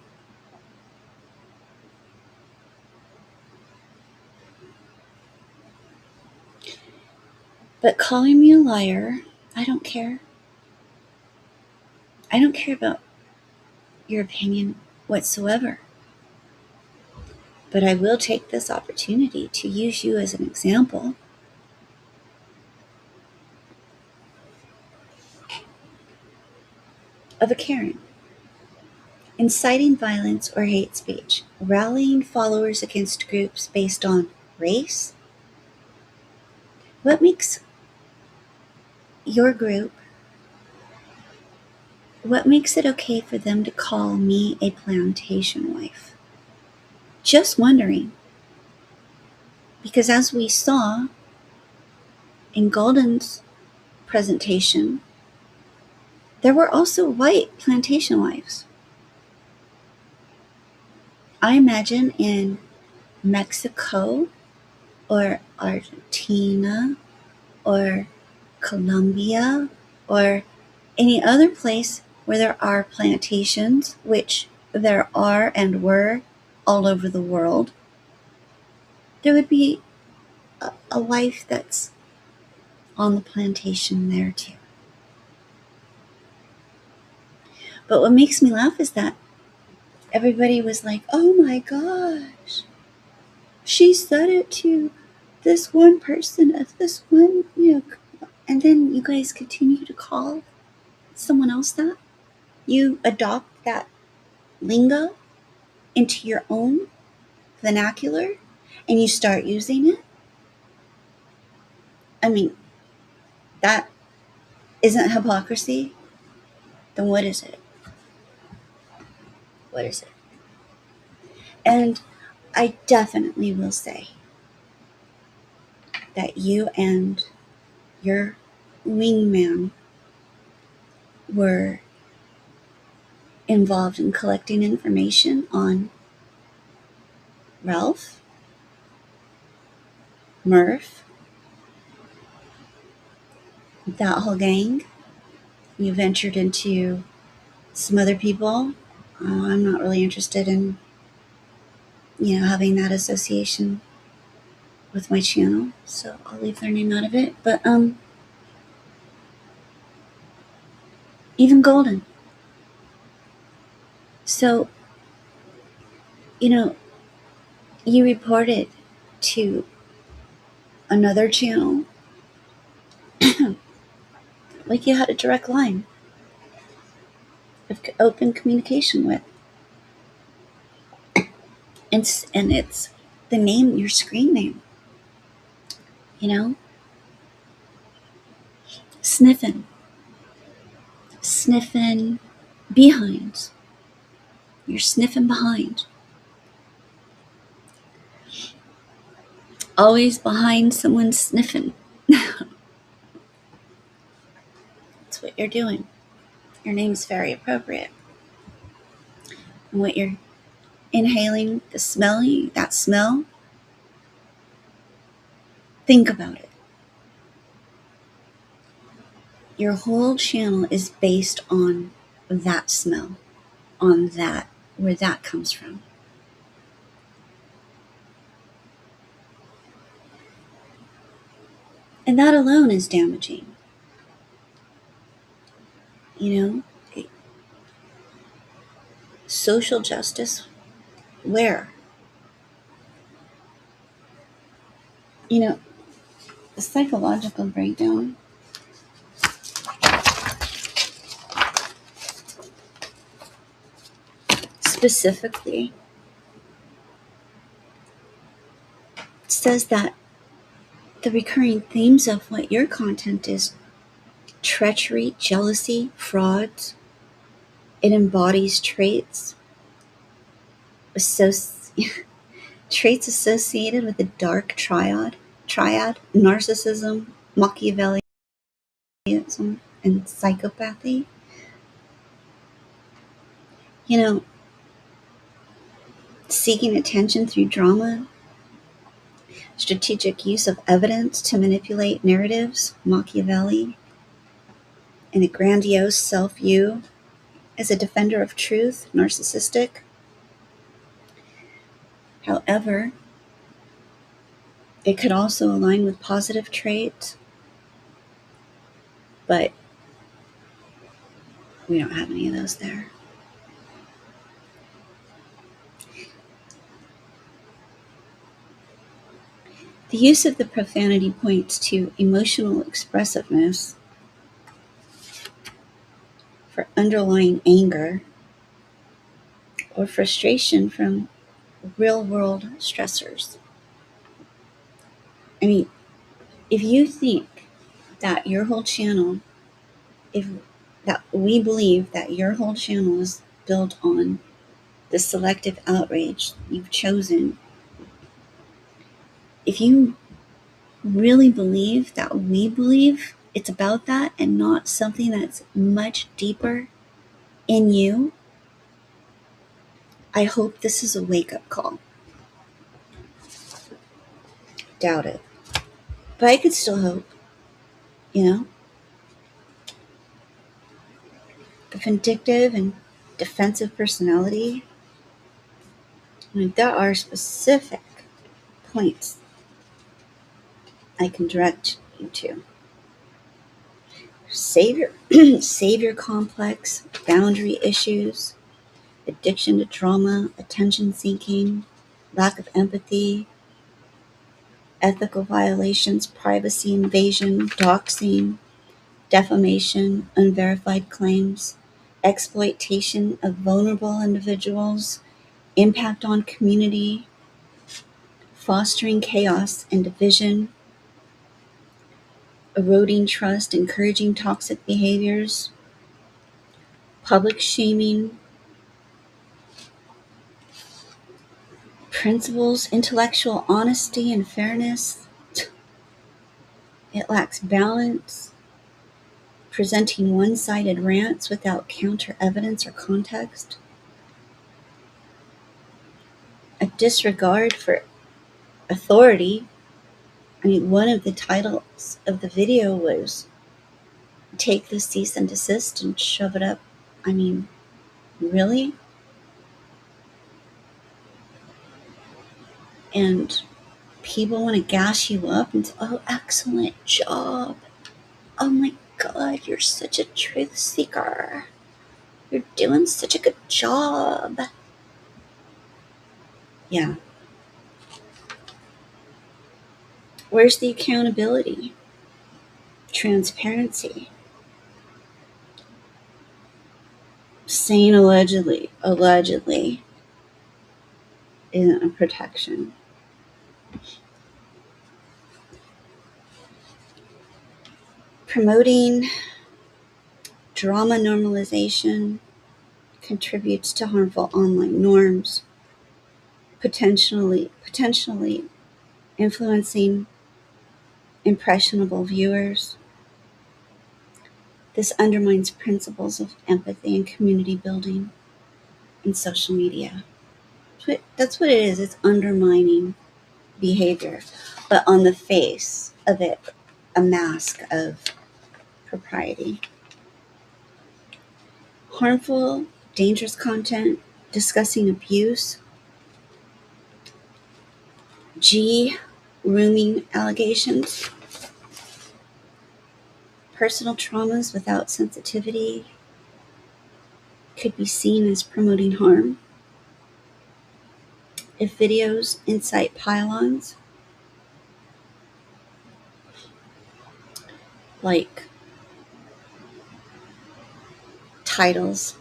but calling me a liar, I don't care. I don't care about your opinion whatsoever. But I will take this opportunity to use you as an example of a Karen. Inciting violence or hate speech, rallying followers against groups based on race. What makes your group, what makes it okay for them to call me a plantation wife? Just wondering. Because as we saw in Golden's presentation, there were also white plantation wives. I imagine in Mexico or Argentina or Colombia or any other place where there are plantations, which there are and were all over the world, there would be a wife that's on the plantation there too. But what makes me laugh is that everybody was like, oh my gosh, she said it to this one person of this one, and then you guys continue to call someone else that. You adopt that lingo into your own vernacular and you start using it. I mean, that isn't hypocrisy. Then what is it? What is it? And I definitely will say that you and your wingman were involved in collecting information on Ralph, Murph, that whole gang. You ventured into some other people. I'm not really interested in, having that association with my channel, so I'll leave their name out of it. But even Golden. So, you reported to another channel like you had a direct line of open communication with. And it's the name, your screen name. Sniffing behind. You're sniffing behind. Always behind someone sniffing. That's what you're doing. Your name's very appropriate. And what you're inhaling, that smell, think about it. Your whole channel is based on that smell, on that, where that comes from. And that alone is damaging. Social justice, where? The psychological breakdown specifically says that the recurring themes of what your content is: treachery, jealousy, frauds. It embodies traits associated with the dark triad, narcissism, Machiavellianism, and psychopathy. Seeking attention through drama, strategic use of evidence to manipulate narratives, Machiavelli, and a grandiose self-view, as a defender of truth, narcissistic. However, it could also align with positive traits, but we don't have any of those there. The use of the profanity points to emotional expressiveness for underlying anger or frustration from real-world stressors. I mean, if you think that your whole channel, that we believe that your whole channel is built on the selective outrage you've chosen, if you really believe that we believe it's about that and not something that's much deeper in you, I hope this is a wake-up call. Doubt it. But I could still hope, you know? The vindictive and defensive personality, I mean, there are specific points I can direct you to. Savior complex, boundary issues, addiction to trauma, attention seeking, lack of empathy, ethical violations, privacy invasion, doxing, defamation, unverified claims, exploitation of vulnerable individuals, impact on community, fostering chaos and division, eroding trust, encouraging toxic behaviors, public shaming, principles, intellectual honesty and fairness. It lacks balance, presenting one-sided rants without counter evidence or context, a disregard for authority. I mean, one of the titles of the video was "Take the cease and desist and shove it up." I mean, really? And people want to gas you up and say, "Oh, excellent job. Oh my God, you're such a truth seeker. You're doing such a good job." Yeah. Where's the accountability? Transparency? Saying allegedly isn't a protection. Promoting drama normalization contributes to harmful online norms, potentially influencing impressionable viewers. This undermines principles of empathy and community building in social media. That's what it is. It's undermining behavior, but on the face of it, a mask of propriety. Harmful, dangerous content discussing abuse, grooming allegations, personal traumas without sensitivity could be seen as promoting harm. If videos incite pile-ons, like titles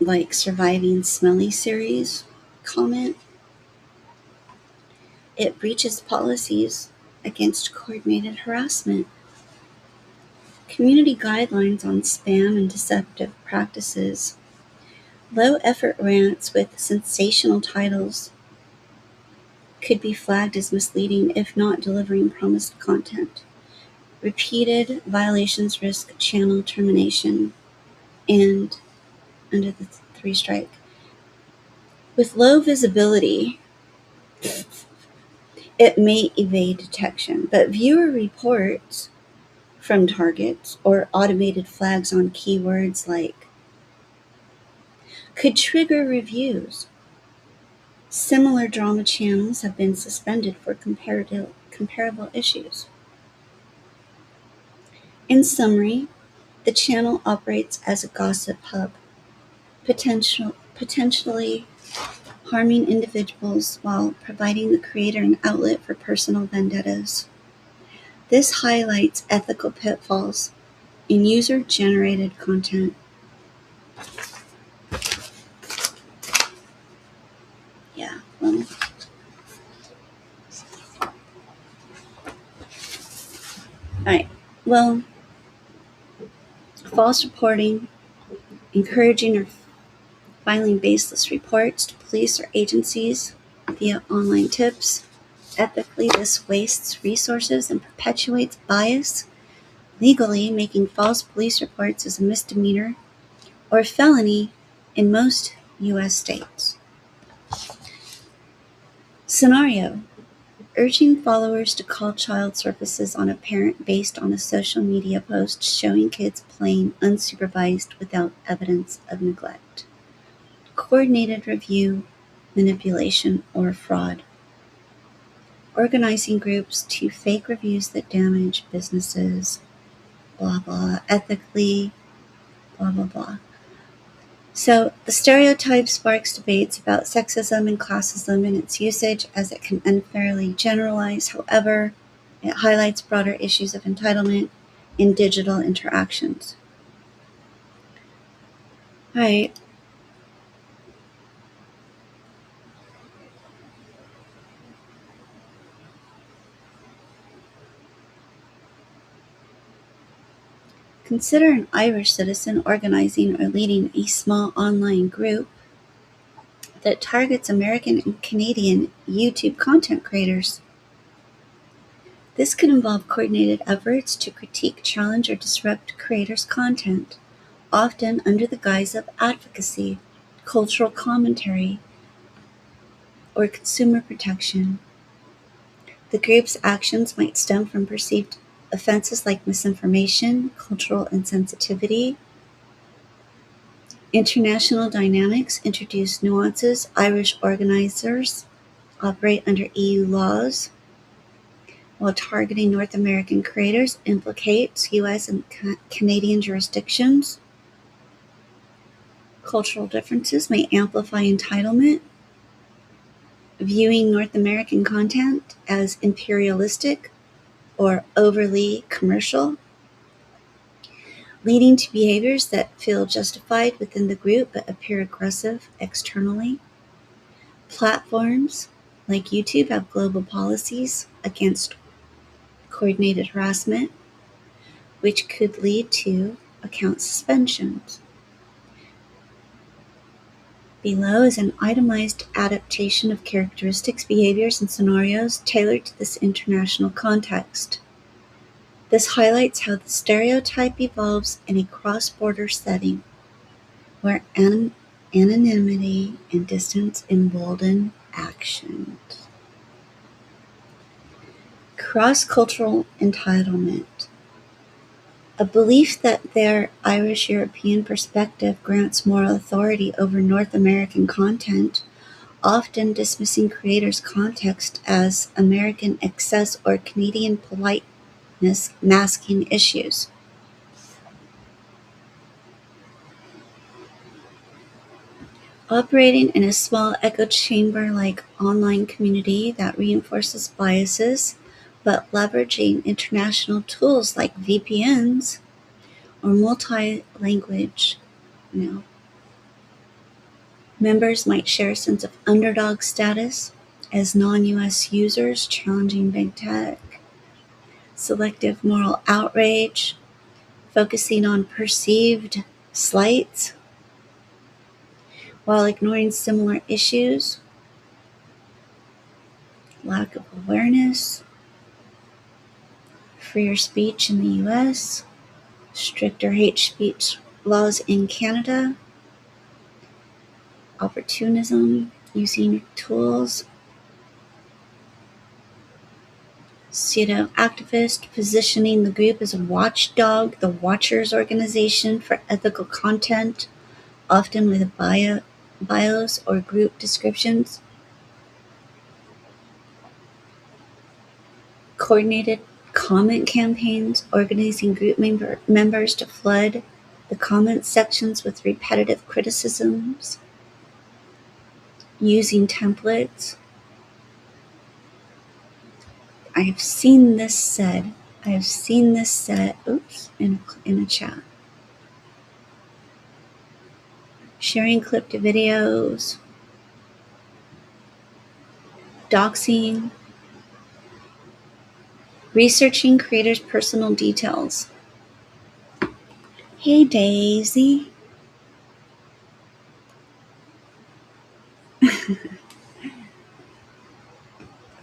like "Surviving Smelly Series" comment, it breaches policies against coordinated harassment. Community guidelines on spam and deceptive practices. Low-effort rants with sensational titles could be flagged as misleading if not delivering promised content. Repeated violations risk channel termination and under the 3-strike. With low visibility, it may evade detection, but viewer reports from targets or automated flags on keywords like could trigger reviews. Similar drama channels have been suspended for comparable issues. In summary, the channel operates as a gossip hub, potentially harming individuals while providing the creator an outlet for personal vendettas. This highlights ethical pitfalls in user-generated content. Yeah, well, alright. Well, false reporting, encouraging or filing baseless reports to police or agencies via online tips. Ethically, this wastes resources and perpetuates bias. Legally, making false police reports is a misdemeanor or a felony in most U.S. states. Scenario: urging followers to call child services on a parent based on a social media post showing kids playing unsupervised without evidence of neglect. Coordinated review, manipulation, or fraud. Organizing groups to fake reviews that damage businesses, blah blah, ethically, blah blah blah. So the stereotype sparks debates about sexism and classism and its usage, as it can unfairly generalize. However, it highlights broader issues of entitlement in digital interactions. All right. Consider an Irish citizen organizing or leading a small online group that targets American and Canadian YouTube content creators. This could involve coordinated efforts to critique, challenge, or disrupt creators' content, often under the guise of advocacy, cultural commentary, or consumer protection. The group's actions might stem from perceived offenses like misinformation, cultural insensitivity. International dynamics introduce nuances. Irish organizers operate under EU laws, while targeting North American creators implicates US and Canadian jurisdictions. Cultural differences may amplify entitlement, viewing North American content as imperialistic or overly commercial, leading to behaviors that feel justified within the group but appear aggressive externally. Platforms like YouTube have global policies against coordinated harassment, which could lead to account suspensions. Below is an itemized adaptation of characteristics, behaviors, and scenarios tailored to this international context. This highlights how the stereotype evolves in a cross-border setting, where anonymity and distance embolden actions. Cross-cultural entitlement. A belief that their Irish-European perspective grants moral authority over North American content, often dismissing creators' context as American excess or Canadian politeness masking issues. Operating in a small echo chamber-like online community that reinforces biases, but leveraging international tools like VPNs or multi-language, members might share a sense of underdog status as non-US users, challenging big tech, selective moral outrage, focusing on perceived slights, while ignoring similar issues, lack of awareness, freer speech in the US, stricter hate speech laws in Canada, opportunism, using tools, pseudo-activist, positioning the group as a watchdog, the Watchers organization for ethical content, often with bios or group descriptions, coordinated comment campaigns, organizing group members to flood the comment sections with repetitive criticisms, using templates. I have seen this said, oops, in a chat. Sharing clipped videos, doxing, researching creators' personal details. Hey Daisy. We're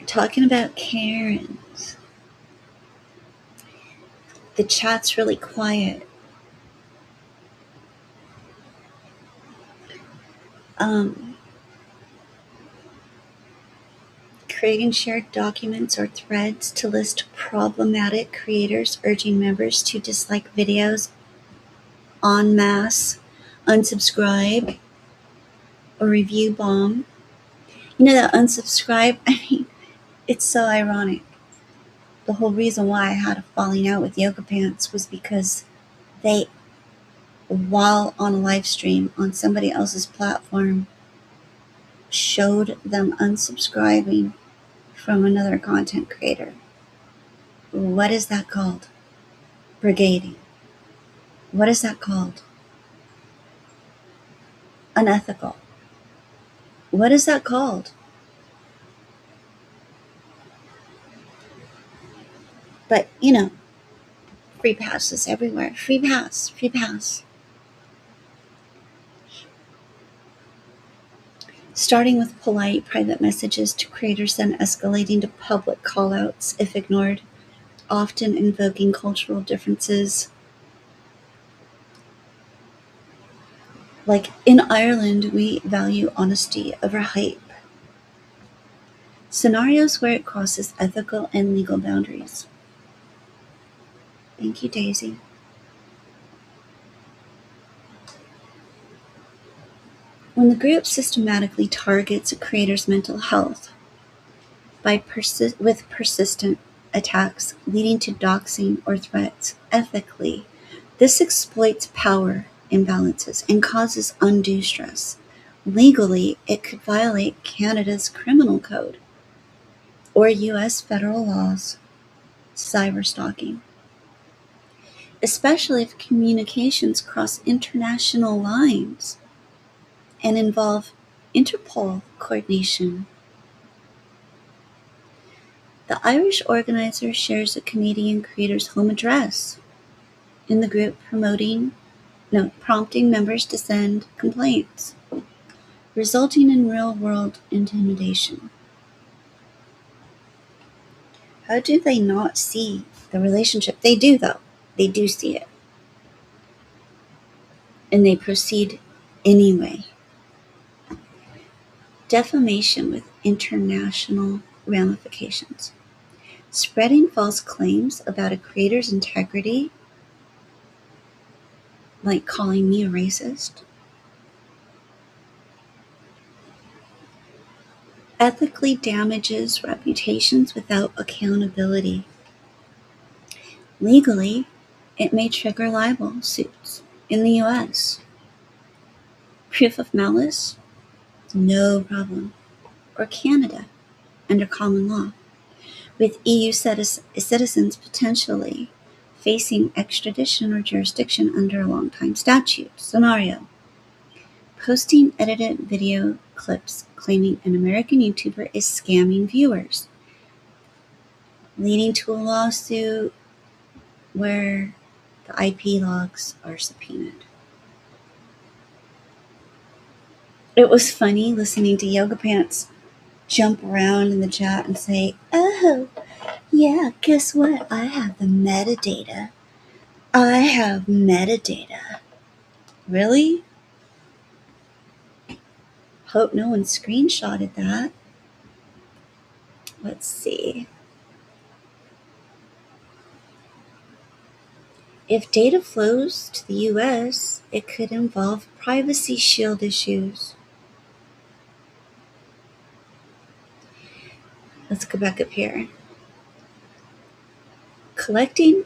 talking about Karens. The chat's really quiet. Creating shared documents or threads to list problematic creators, urging members to dislike videos en masse, unsubscribe, or review bomb. You know that unsubscribe? I mean, it's so ironic. The whole reason why I had a falling out with Yoga Pants was because they, while on a live stream on somebody else's platform, showed them unsubscribing from another content creator. What is that called? Brigading. What is that called? Unethical. What is that called? But, free passes everywhere. Free pass. Starting with polite private messages to creators, then escalating to public callouts if ignored, often invoking cultural differences. Like in Ireland, we value honesty over hype. Scenarios where it crosses ethical and legal boundaries. Thank you, Daisy. When the group systematically targets a creator's mental health with persistent attacks leading to doxing or threats ethically, this exploits power imbalances and causes undue stress. Legally, it could violate Canada's criminal code or U.S. federal laws, cyberstalking, especially if communications cross international lines and involve Interpol coordination. The Irish organizer shares a Canadian creator's home address in the group, prompting members to send complaints, resulting in real-world intimidation. How do they not see the relationship? They do, though. They do see it. And they proceed anyway. Defamation with international ramifications. Spreading false claims about a creator's integrity, like calling me a racist. Ethically damages reputations without accountability. Legally, it may trigger libel suits in the US. Proof of malice? No problem. Or Canada, under common law, with EU citizens potentially facing extradition or jurisdiction under a long-time statute. Scenario: posting edited video clips claiming an American YouTuber is scamming viewers, leading to a lawsuit where the IP logs are subpoenaed. It was funny listening to Yoga Pants jump around in the chat and say, oh, yeah, guess what? I have the metadata. Really? Hope no one screenshotted that. Let's see. If data flows to the US, it could involve privacy shield issues. let's go back up here. Collecting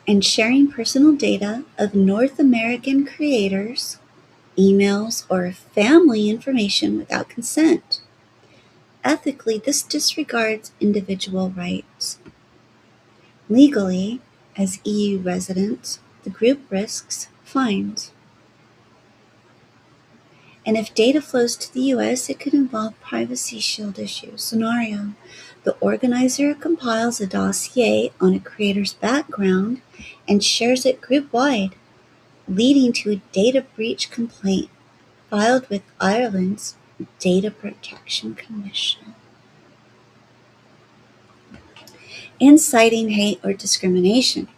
and sharing personal data of North American creators, emails, or family information without consent. Ethically, this disregards individual rights. Legally, as EU residents, the group risks fines. And if data flows to the US, it could involve privacy shield issues. Scenario: the organizer compiles a dossier on a creator's background and shares it group-wide, leading to a data breach complaint filed with Ireland's Data Protection Commission. Inciting hate or discrimination,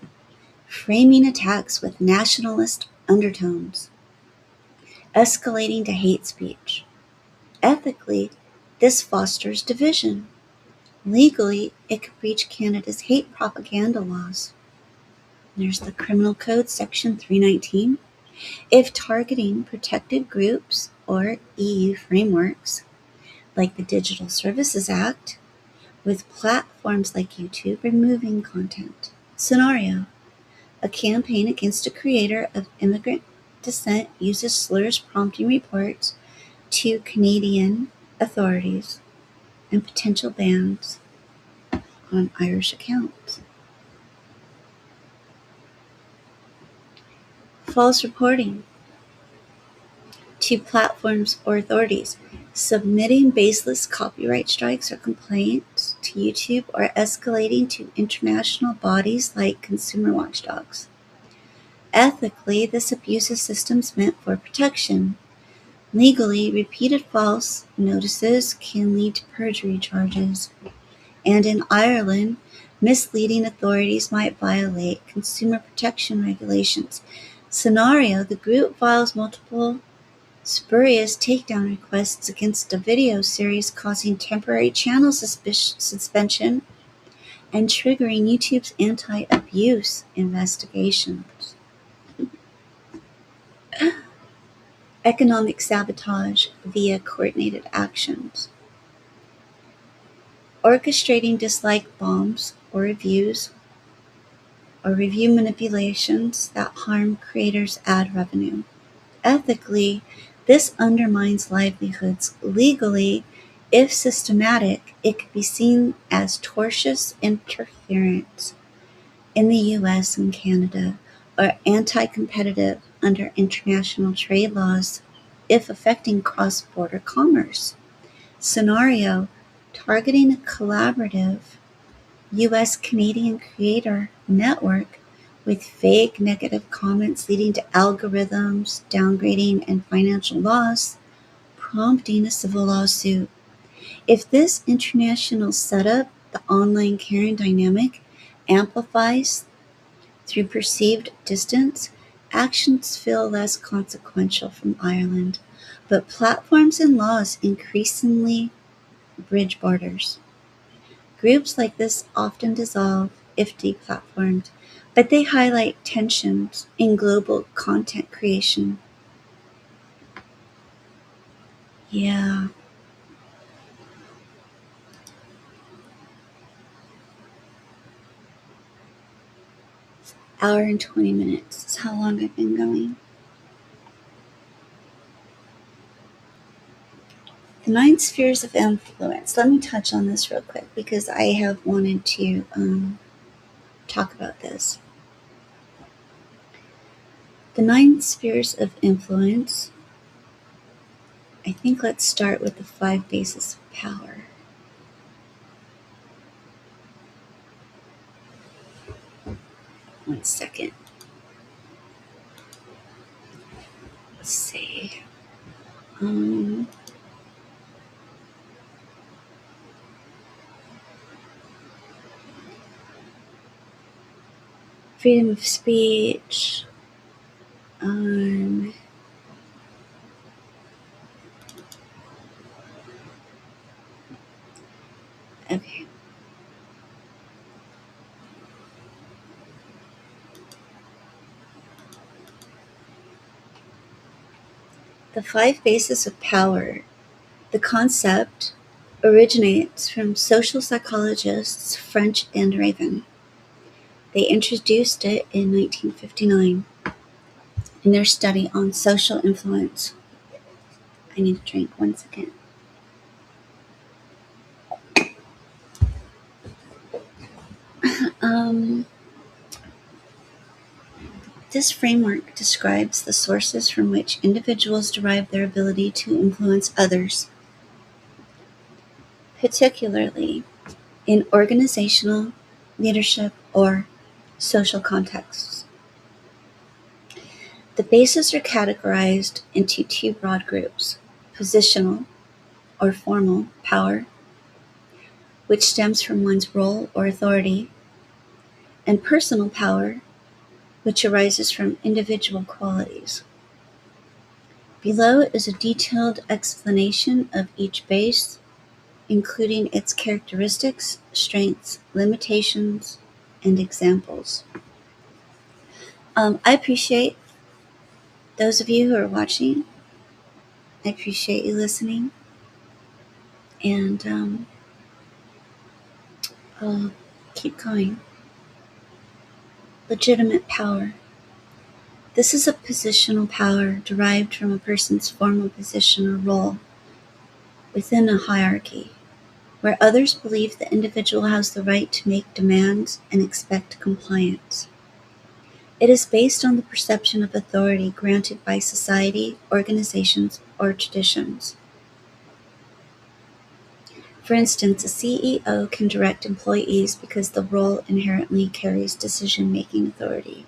framing attacks with nationalist undertones, escalating to hate speech. Ethically, this fosters division. Legally, it could breach Canada's hate propaganda laws. There's the Criminal Code, Section 319. If targeting protected groups or EU frameworks, like the Digital Services Act, with platforms like YouTube removing content. Scenario: a campaign against a creator of immigrant descent uses slurs prompting reports to Canadian authorities and potential bans on Irish accounts. False reporting to platforms or authorities, submitting baseless copyright strikes or complaints to YouTube, or escalating to international bodies like consumer watchdogs. Ethically, this abuses systems meant for protection. Legally, repeated false notices can lead to perjury charges. And in Ireland, misleading authorities might violate consumer protection regulations. Scenario: the group files multiple spurious takedown requests against a video series, causing temporary channel suspension and triggering YouTube's anti-abuse investigations. Economic sabotage via coordinated actions. Orchestrating dislike bombs or review manipulations that harm creators' ad revenue. Ethically, this undermines livelihoods. Legally, if systematic, it could be seen as tortious interference in the US and Canada, or anti-competitive under international trade laws if affecting cross-border commerce. Scenario: targeting a collaborative US-Canadian creator network with vague negative comments leading to algorithms, downgrading, and financial loss, prompting a civil lawsuit. If this international setup, the online Karen dynamic, amplifies through perceived distance, actions feel less consequential from Ireland, but platforms and laws increasingly bridge borders. Groups like this often dissolve if deplatformed, but they highlight tensions in global content creation. Yeah. Hour and 20 minutes is how long I've been going. The 9 spheres of influence. Let me touch on this real quick because I have wanted to talk about this. The 9 spheres of influence. I think let's start with the 5 bases of power. One second. Let's see. Freedom of speech. Okay. The 5 bases of power. The concept originates from social psychologists French and Raven. They introduced it in 1959 in their study on social influence. I need a drink, 1 second. This framework describes the sources from which individuals derive their ability to influence others, particularly in organizational, leadership, or social contexts. The bases are categorized into two broad groups: positional or formal power, which stems from one's role or authority, and personal power, which arises from individual qualities. Below is a detailed explanation of each base, including its characteristics, strengths, limitations, and examples. I appreciate those of you who are watching. I appreciate you listening. And I'll keep going. Legitimate power. This is a positional power derived from a person's formal position or role within a hierarchy, where others believe the individual has the right to make demands and expect compliance. It is based on the perception of authority granted by society, organizations, or traditions. For instance, a CEO can direct employees because the role inherently carries decision-making authority.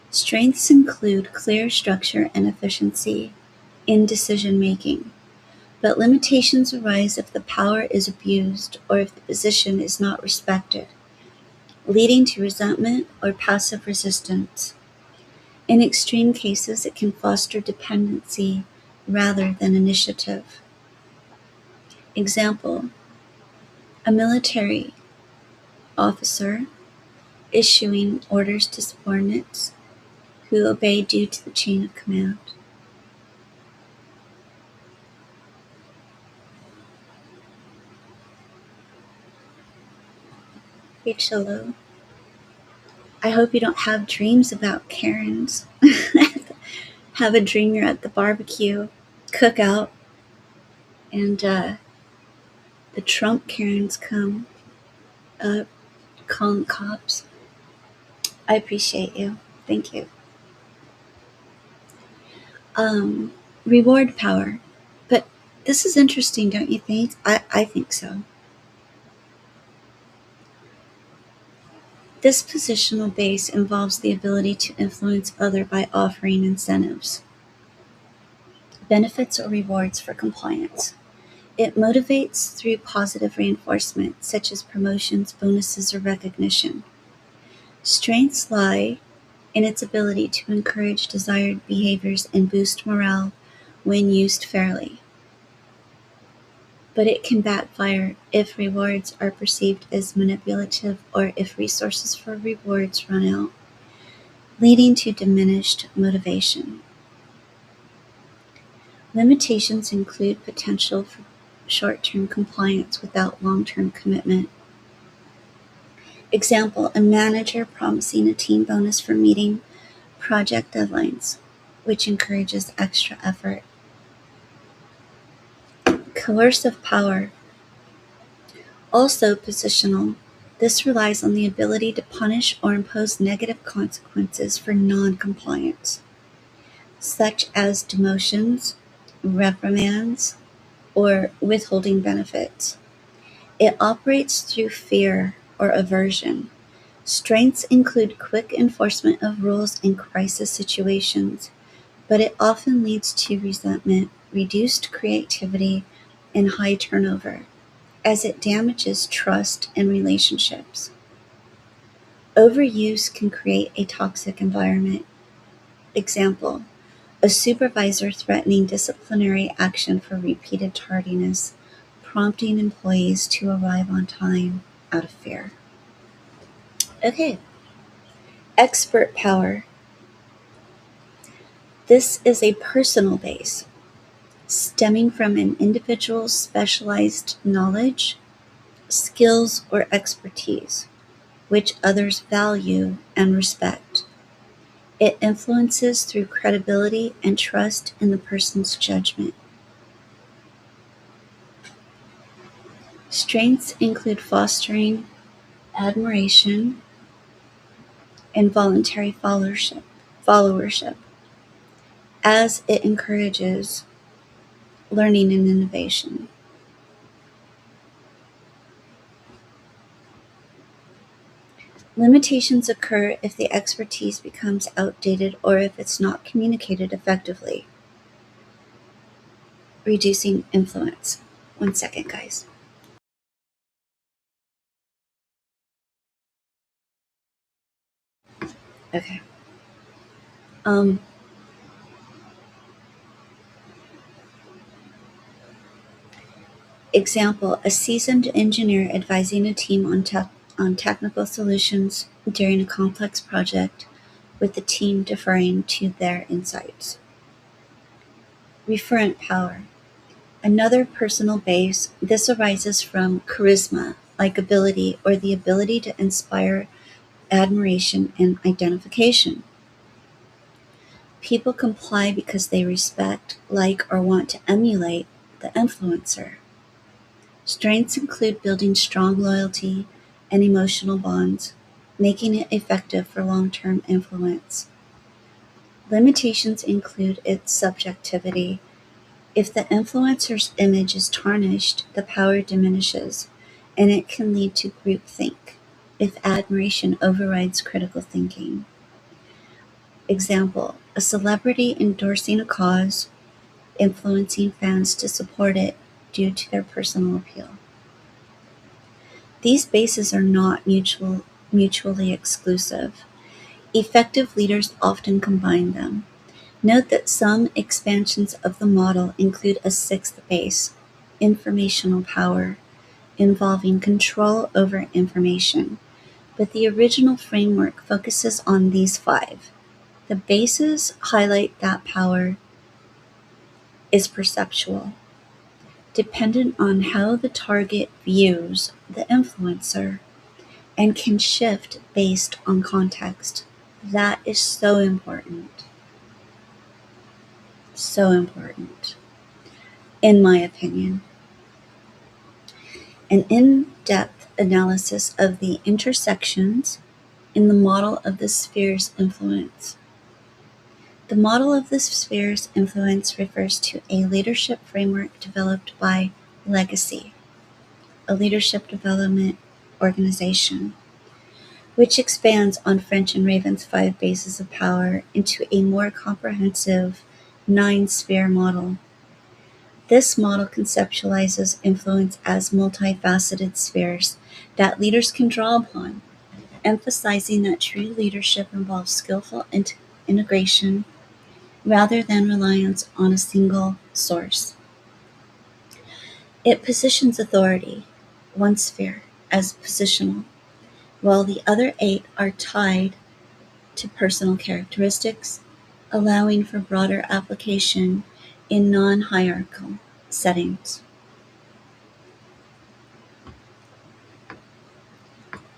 Strengths include clear structure and efficiency in decision-making, but limitations arise if the power is abused or if the position is not respected, leading to resentment or passive resistance. In extreme cases, it can foster dependency rather than initiative. Example: a military officer issuing orders to subordinates who obey due to the chain of command. Hey Chillo, I hope you don't have dreams about Karens. Have a dream you're at the barbecue cookout and the Trump Karens come calling cops. I appreciate you. Thank you. Reward power. But this is interesting, don't you think? I think so. This positional base involves the ability to influence others by offering incentives, benefits, or rewards for compliance. It motivates through positive reinforcement, such as promotions, bonuses, or recognition. Strengths lie in its ability to encourage desired behaviors and boost morale when used fairly. But it can backfire if rewards are perceived as manipulative or if resources for rewards run out, leading to diminished motivation. Limitations include potential for short-term compliance without long-term commitment. Example: a manager promising a team bonus for meeting project deadlines, which encourages extra effort. Coercive power. Also positional, this relies on the ability to punish or impose negative consequences for non-compliance, such as demotions, reprimands, or withholding benefits. It operates through fear or aversion. Strengths include quick enforcement of rules in crisis situations, but it often leads to resentment, reduced creativity, and high turnover, as it damages trust and relationships. Overuse can create a toxic environment. Example: a supervisor threatening disciplinary action for repeated tardiness, prompting employees to arrive on time out of fear. Okay. Expert power. This is a personal base, stemming from an individual's specialized knowledge, skills, or expertise, which others value and respect. It influences through credibility and trust in the person's judgment. Strengths include fostering admiration and voluntary followership, as it encourages learning and innovation. Limitations occur if the expertise becomes outdated or if it's not communicated effectively, reducing influence. 1 second, guys. Okay. Example, a seasoned engineer advising a team on technical solutions during a complex project, with the team deferring to their insights. Referent power. Another personal base. This arises from charisma, likability, or the ability to inspire admiration and identification. People comply because they respect, like, or want to emulate the influencer. Strengths include building strong loyalty and emotional bonds, making it effective for long-term influence. Limitations include its subjectivity. If the influencer's image is tarnished, the power diminishes, and it can lead to groupthink if admiration overrides critical thinking. Example, a celebrity endorsing a cause, influencing fans to support it due to their personal appeal. These bases are not mutually exclusive. Effective leaders often combine them. Note that some expansions of the model include a sixth base, informational power, involving control over information, but the original framework focuses on these 5. The bases highlight that power is perceptual, dependent on how the target views the influencer, and can shift based on context. That is so important. So important, in my opinion. An in-depth analysis of the intersections in the model of the sphere's influence. The model of the sphere's influence refers to a leadership framework developed by Legacy, a leadership development organization, which expands on French and Raven's 5 bases of power into a more comprehensive 9-sphere model. This model conceptualizes influence as multifaceted spheres that leaders can draw upon, emphasizing that true leadership involves skillful integration rather than reliance on a single source. It positions authority, 1 sphere, as positional, while the other 8 are tied to personal characteristics, allowing for broader application in non-hierarchical settings.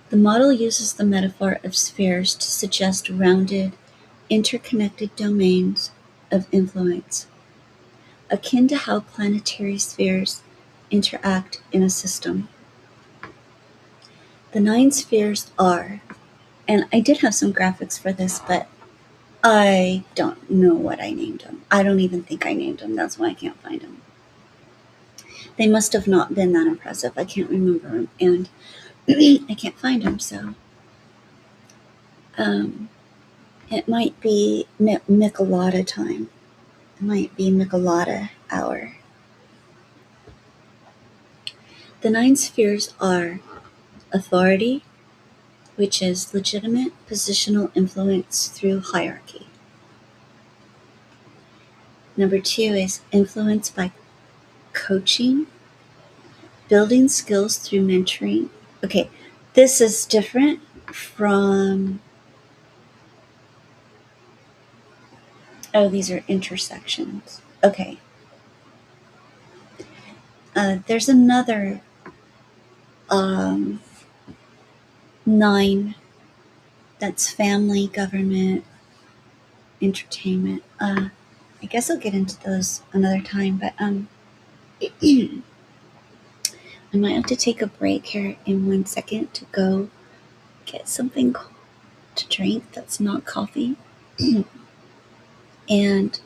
The model uses the metaphor of spheres to suggest rounded, interconnected domains of influence, akin to how planetary spheres interact in a system. The 9 spheres are, and I did have some graphics for this, but I don't know what I named them. I don't even think I named them. That's why I can't find them. They must have not been that impressive. I can't remember them, and I can't find them, so it might be Michelada time. It might be Michelada hour. The 9 spheres are authority, which is legitimate positional influence through hierarchy. Number 2 is influence by coaching, building skills through mentoring. Okay, this is different from, oh, these are intersections. Okay. There's another 9 that's family, government, entertainment. I guess I'll get into those another time, but I might have to take a break here in 1 second to go get something to drink that's not coffee. And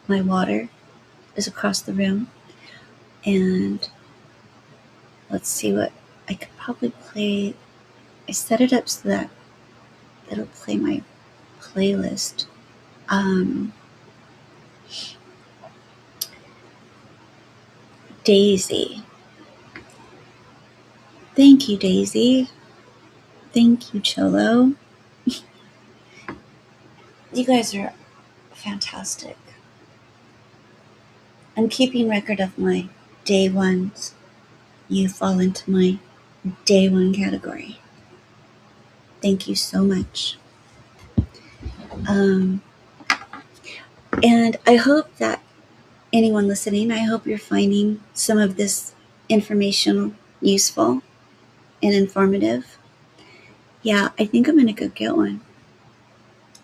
my water is across the room. And let's see what I could probably play. I set it up so that it'll play my playlist. Daisy. Thank you, Daisy. Thank you, Cholo. You guys are fantastic. I'm keeping record of my day ones. You fall into my day one category. Thank you so much. And I hope that anyone listening, I hope you're finding some of this information useful and informative. Yeah, I think I'm going to go get one.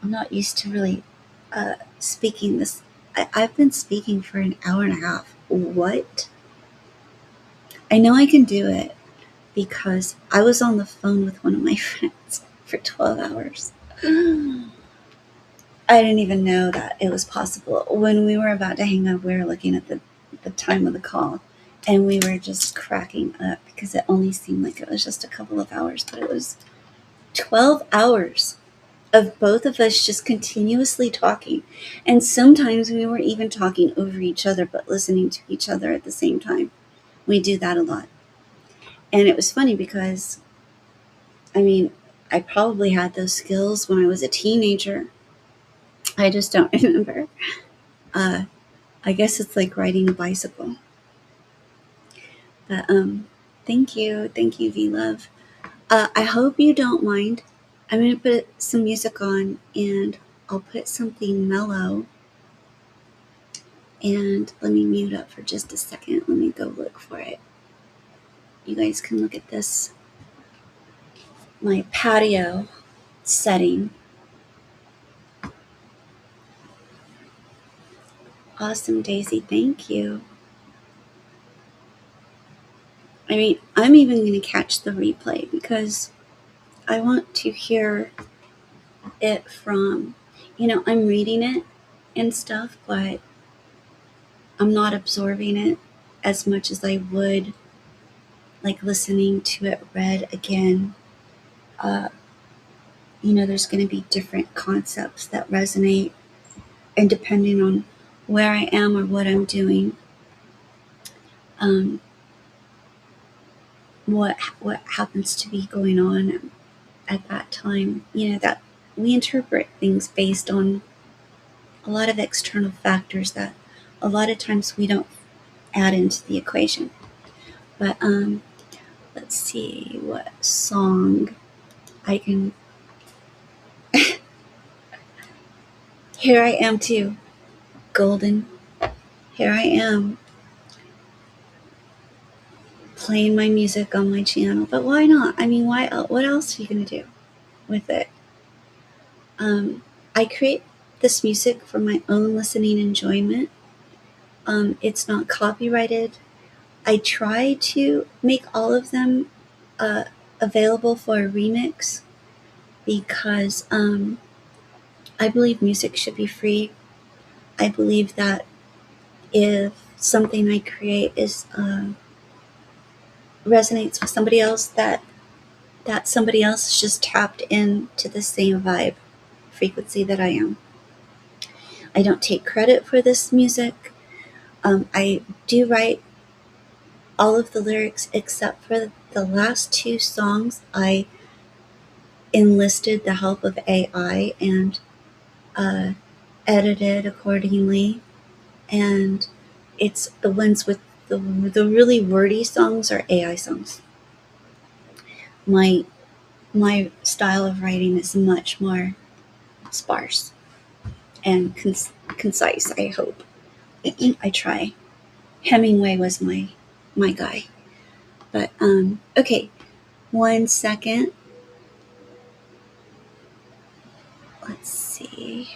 I'm not used to really speaking this. I've been speaking for an hour and a half. What? I know I can do it because I was on the phone with one of my friends for 12 hours. I didn't even know that it was possible. When we were about to hang up, we were looking at the time of the call, and we were just cracking up because it only seemed like it was just a couple of hours, but it was 12 hours of both of us just continuously talking. And sometimes we were even talking over each other, but listening to each other at the same time. We do that a lot. And it was funny because, I probably had those skills when I was a teenager. I just don't remember. I guess it's like riding a bicycle. But thank you, V-Love. I hope you don't mind. I'm going to put some music on, and I'll put something mellow. And let me mute up for just a second. Let me go look for it. You guys can look at this. My patio setting. Awesome, Daisy. Thank you. I'm even going to catch the replay because I want to hear it from, I'm reading it and stuff, but I'm not absorbing it as much as I would like listening to it read again. There's going to be different concepts that resonate, and depending on where I am or what I'm doing, what happens to be going on at that time, that we interpret things based on a lot of external factors that a lot of times we don't add into the equation. But let's see what song I can. Here I am too, Golden. Here I am playing my music on my channel, but why not? Why? What else are you gonna do with it? I create this music for my own listening enjoyment. It's not copyrighted. I try to make all of them available for a remix because I believe music should be free. I believe that if something I create is resonates with somebody else, that somebody else is just tapped into the same vibe frequency that I am. I don't take credit for this music. I do write all of the lyrics except for the last 2 songs. I enlisted the help of AI and edited accordingly, and it's the ones with the really wordy songs are AI songs. My style of writing is much more sparse and concise, I hope. I try. Hemingway was my my guy. But okay, 1 second. Let's see.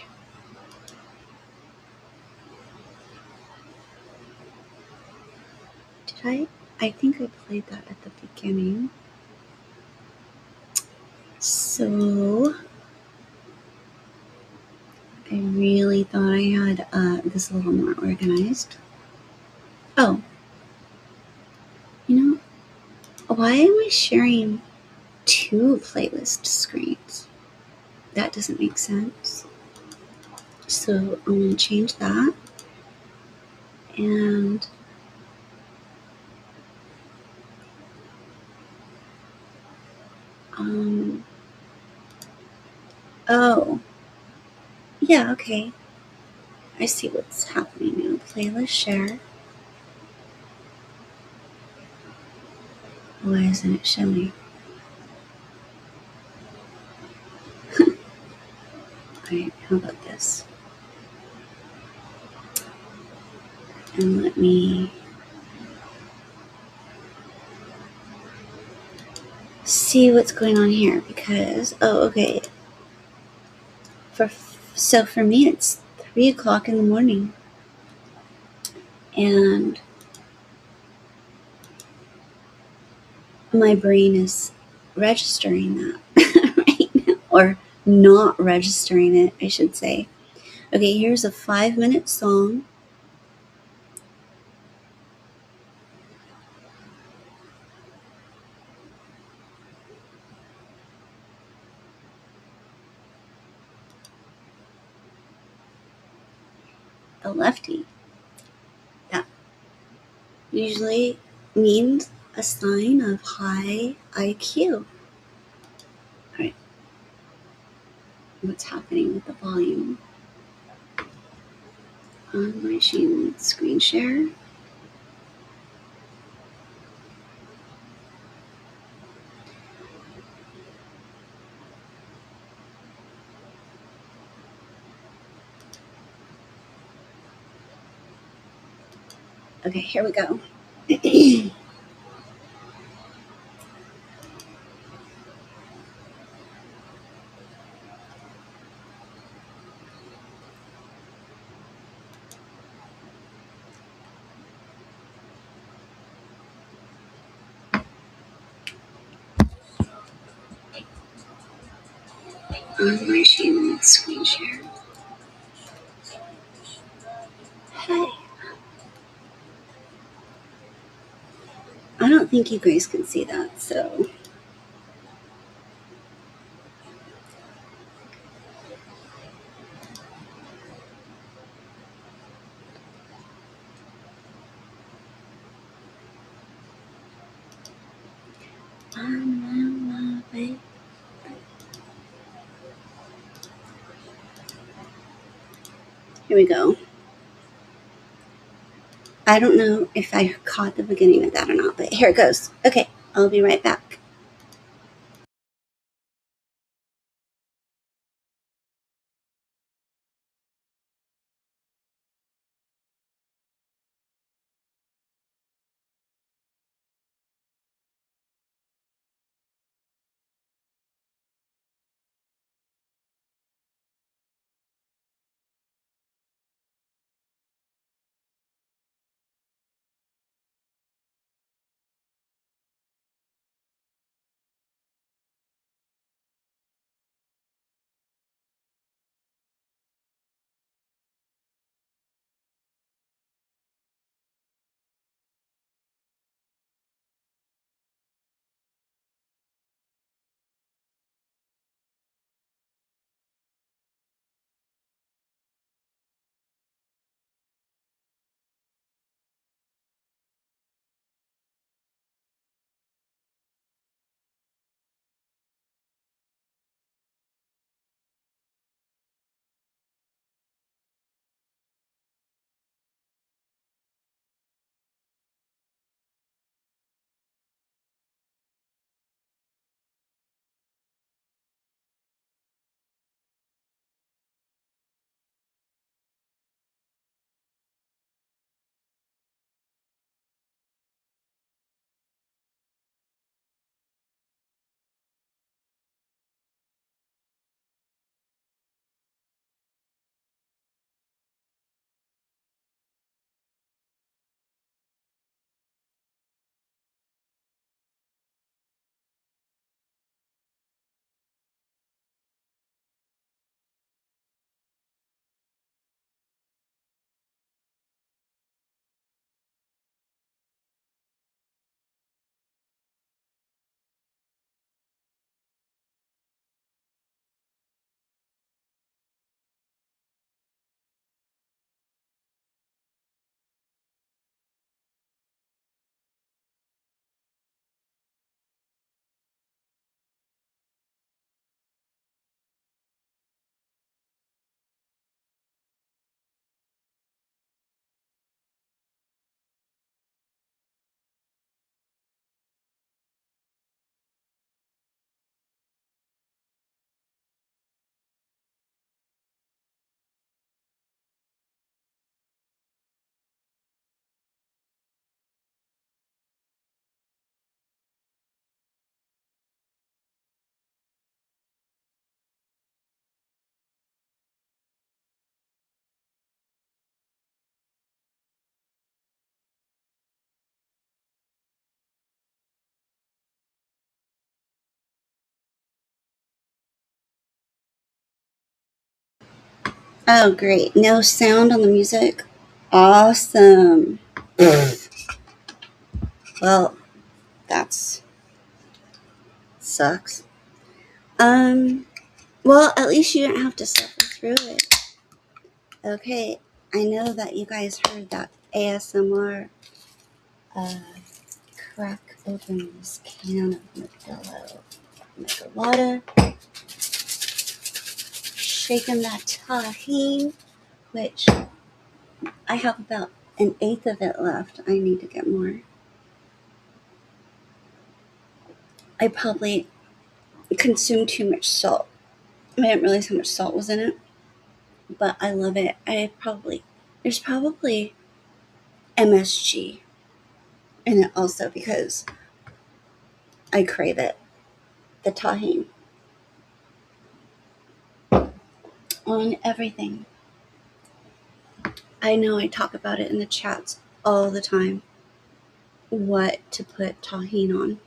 Did I think I played that at the beginning. So I really thought I had this a little more organized. Oh, you know, why am I sharing 2 playlist screens? That doesn't make sense. So I'm going to change that. And oh, yeah, okay. I see what's happening now. Playlist share. Why isn't it showing? Alright, how about this? And let me see what's going on here, because okay. So for me it's 3 o'clock in the morning, and my brain is registering that right now, or not registering it, I should say. Okay, here's a 5-minute song. A lefty. That usually means a sign of high IQ. Alright. What's happening with the volume? On my screen share. Okay, here we go. On my screen share. Hey. I don't think you guys can see that, so. I'm on my way. Here we go. I don't know if I caught the beginning of that or not, but here it goes. Okay, I'll be right back. Oh, great. No sound on the music? Awesome. Well, that's sucks. Well, at least you didn't have to suffer through it. Okay, I know that you guys heard that ASMR crack open this can of Modelo Michelada, shaking that tahine, which I have about an eighth of it left. I need to get more. I probably consumed too much salt. I didn't realize how much salt was in it, but I love it. There's probably MSG in it also because I crave it. The tahine. On everything. I know I talk about it in the chats all the time, what to put tahine on.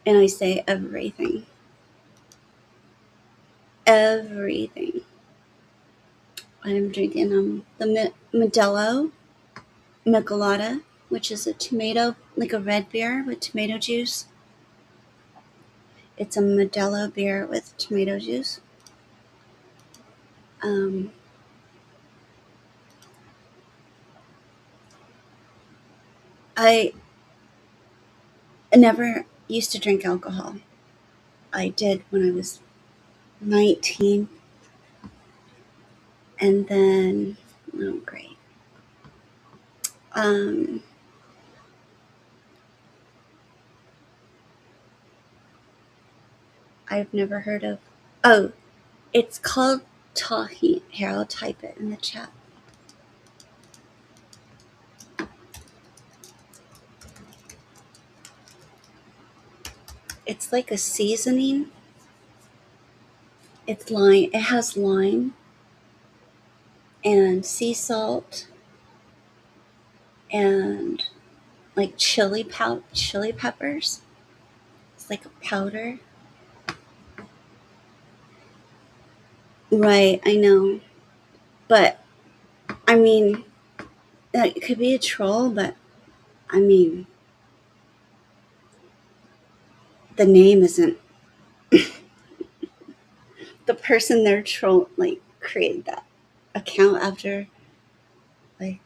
And I say everything. Everything. I'm drinking the Modelo Michelada, which is a tomato, like a red beer with tomato juice. It's a Modelo beer with tomato juice. I never used to drink alcohol. I did when I was 19. And then, oh, great. I've never heard of. Oh, it's called tahine. Here, I'll type it in the chat. It's like a seasoning. It's lime. It has lime and sea salt and like chili peppers. It's like a powder. Right, I know. But I mean, it could be a troll, but I mean, the name isn't. The person they're troll like created that account after. Like,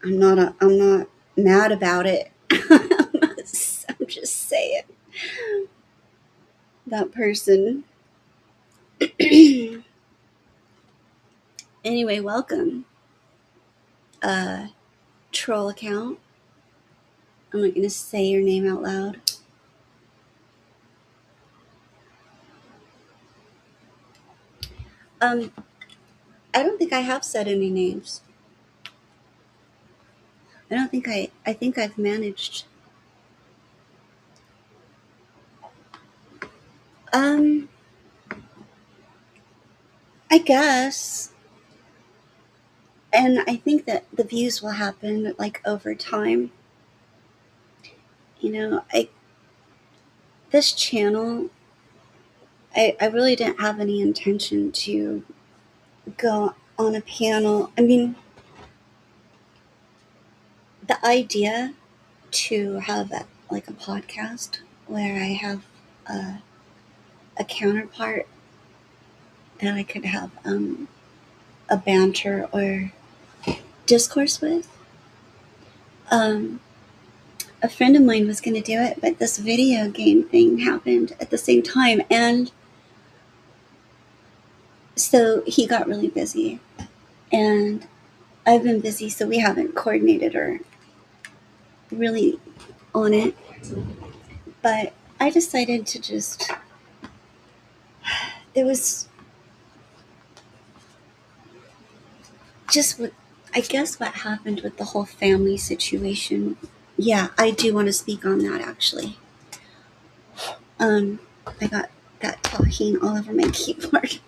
I'm not mad about it. I'm just saying. That person. Anyway, welcome. Troll account. I'm not going to say your name out loud. I don't think I have said any names. I think I've managed. I guess. And I think that the views will happen like over time. You know, this channel, I really didn't have any intention to go on a panel. I mean, the idea to have like a podcast where I have a counterpart that I could have a banter or discourse with. A friend of mine was going to do it, but this video game thing happened at the same time, and so he got really busy, and I've been busy, so we haven't coordinated or really on it. But I decided to just, there was just what, I guess what happened with the whole family situation. Yeah, I do want to speak on that actually. I got that tahine all over my keyboard.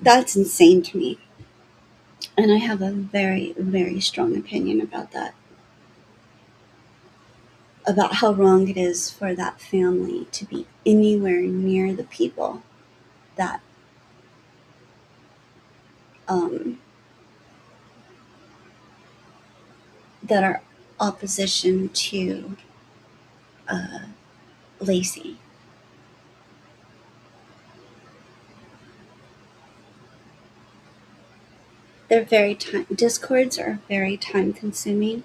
That's insane to me. And I have a very, very strong opinion about that. about how wrong it is for that family to be anywhere near the people that um, that are opposition to Lacey. They're very discords are very time consuming,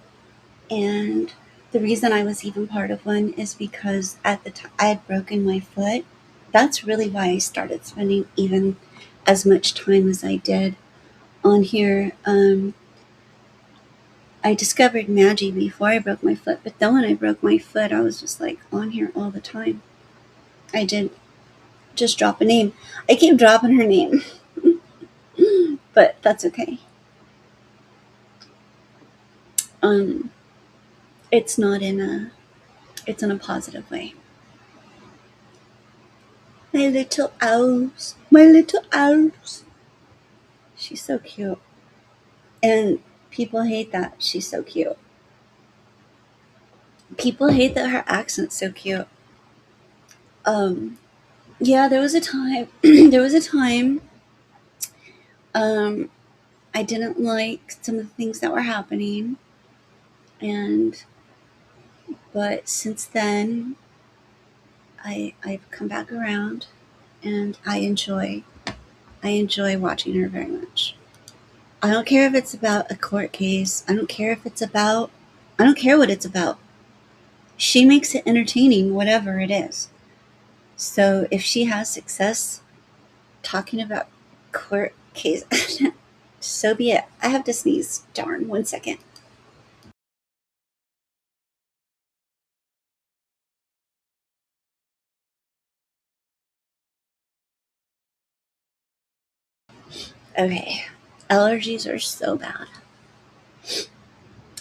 and the reason I was even part of one is because at the time I had broken my foot. That's really why I started spending even as much time as I did on here. I discovered Maggie before I broke my foot, but then when I broke my foot, I was just like on here all the time. I did just drop a name. I keep dropping her name, but that's okay. Um, it's not in a, it's in a positive way. My little owls, my little owls. She's so cute, and people hate that she's so cute. People hate that her accent's so cute. Yeah, there was a time. There was a time. Um, I didn't like some of the things that were happening, and but since then, I've come back around, and I enjoy watching her very much. I don't care if it's about a court case. I don't care if it's about. I don't care what it's about. She makes it entertaining, whatever it is. So if she has success talking about court case, so be it. I have to sneeze. Darn, 1 second. Okay, allergies are so bad.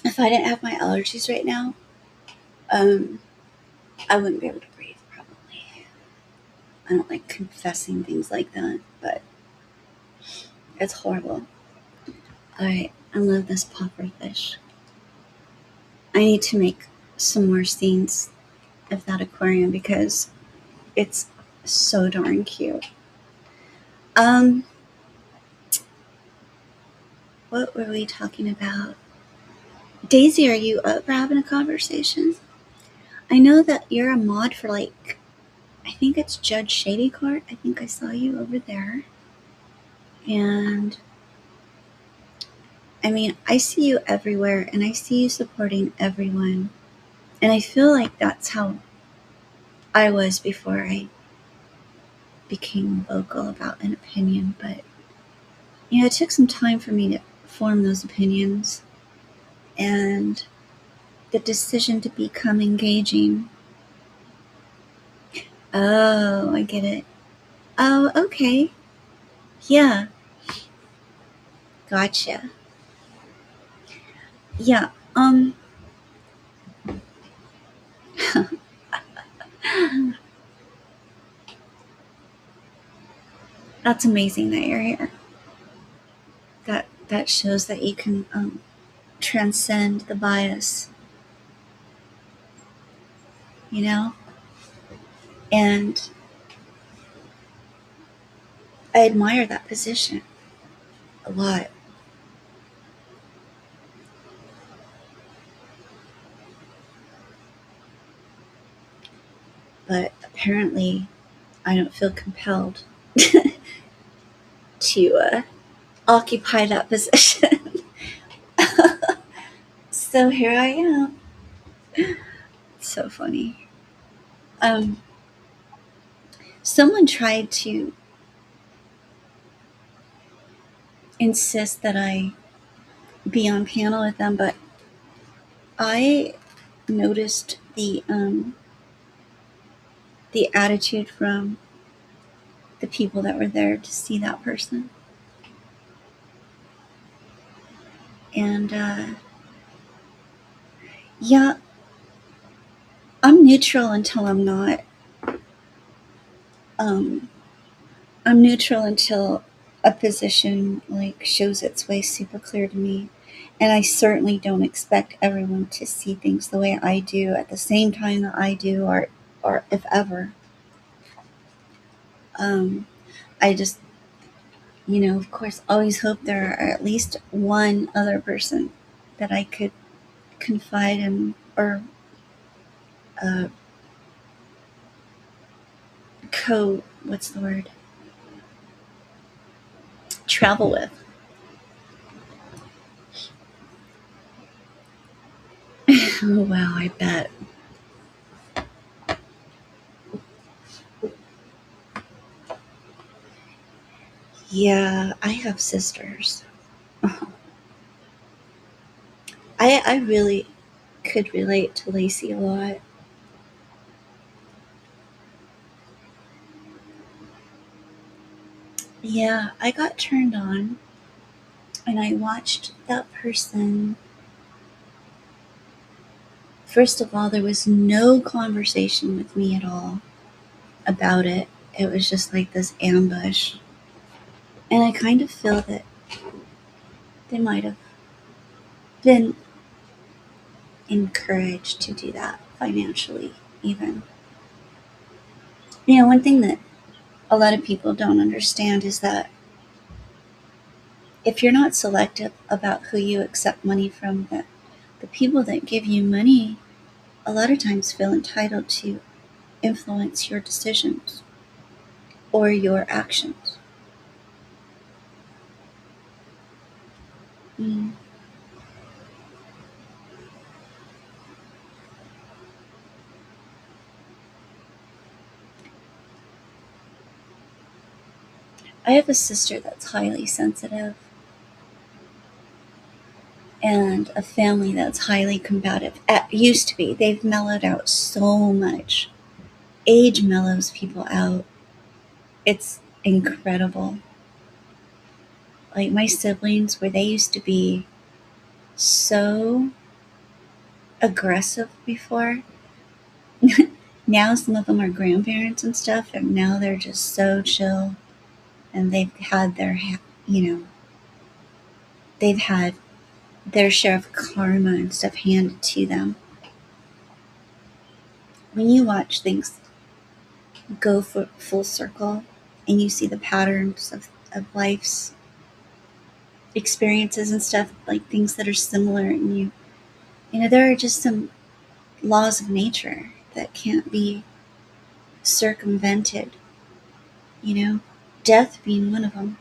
If I didn't have my allergies right now, um, I wouldn't be able to breathe probably. I don't like confessing things like that, but it's horrible. Alright, I love this popper fish. I need to make some more scenes of that aquarium because it's so darn cute. What were we talking about? Daisy, are you up for having a conversation? I know that you're a mod for I think it's Judge Shady Court. I think I saw you over there. And I mean, I see you everywhere and I see you supporting everyone. And I feel like that's how I was before I became vocal about an opinion. But, it took some time for me to form those opinions. And the decision to become engaging. Oh, I get it. Oh, okay. Yeah. Gotcha. Yeah. That's amazing that you're here. That shows that you can transcend the bias, and I admire that position a lot. But apparently, I don't feel compelled to occupy that position. So here I am. It's so funny. Someone tried to insist that I be on panel with them, but I noticed the attitude from the people that were there to see that person. And yeah, I'm neutral until I'm not. I'm neutral until a position shows its way super clear to me. And I certainly don't expect everyone to see things the way I do at the same time that I do, or if ever. I just, of course, always hope there are at least one other person that I could confide in, or uh, what's the word? Travel with. Oh, wow, I bet. Yeah, I have sisters. I really could relate to Lacey a lot. Yeah, I got turned on and I watched that person. First of all, there was no conversation with me at all about it. It was just like this ambush. And I kind of feel that they might have been encouraged to do that financially, even. One thing that a lot of people don't understand is that if you're not selective about who you accept money from, that the people that give you money a lot of times feel entitled to influence your decisions or your actions. Mm. I have a sister that's highly sensitive and a family that's highly combative. Used to be. They've mellowed out so much. Age mellows people out. It's incredible. Like my siblings, where they used to be so aggressive before, now some of them are grandparents and stuff, and now they're just so chill, and they've had their share of karma and stuff handed to them. When you watch things go for full circle and you see the patterns of life's experiences and stuff, like things that are similar, and there are just some laws of nature that can't be circumvented, death being one of them.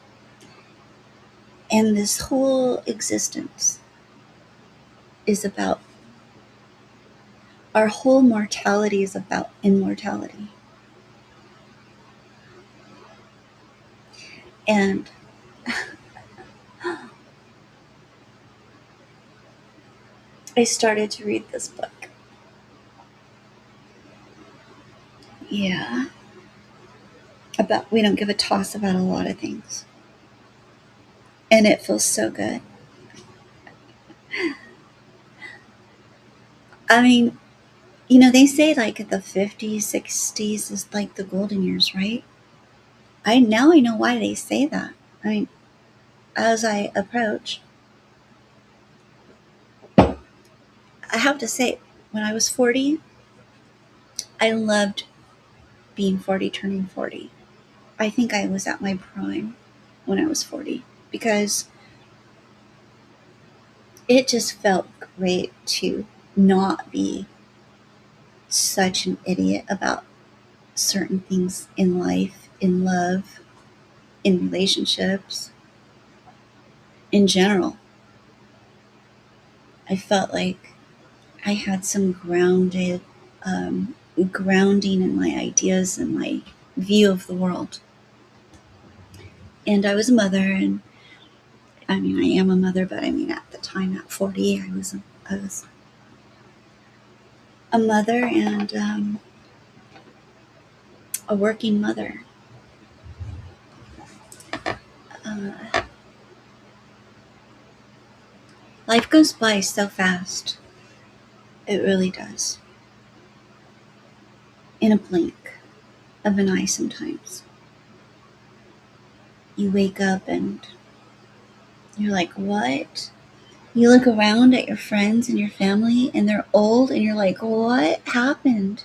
And this whole existence is about, our whole mortality is about immortality. And I started to read this book. Yeah. About, we don't give a toss about a lot of things. And it feels so good. I mean, they say like the 50s, 60s is like the golden years, right? I know why they say that. I mean, as I approach, I have to say, when I was 40, I loved being 40, turning 40. I think I was at my prime when I was 40, because it just felt great to not be such an idiot about certain things in life, in love, in relationships, in general. I felt like I had some grounding in my ideas and my view of the world. And I was a mother, and I mean, I am a mother, but I mean, at the time, at 40, I was a mother, and a working mother. Life goes by so fast. It really does. In a blink of an eye sometimes. You wake up and you're like, what? You look around at your friends and your family and they're old and you're like, what happened?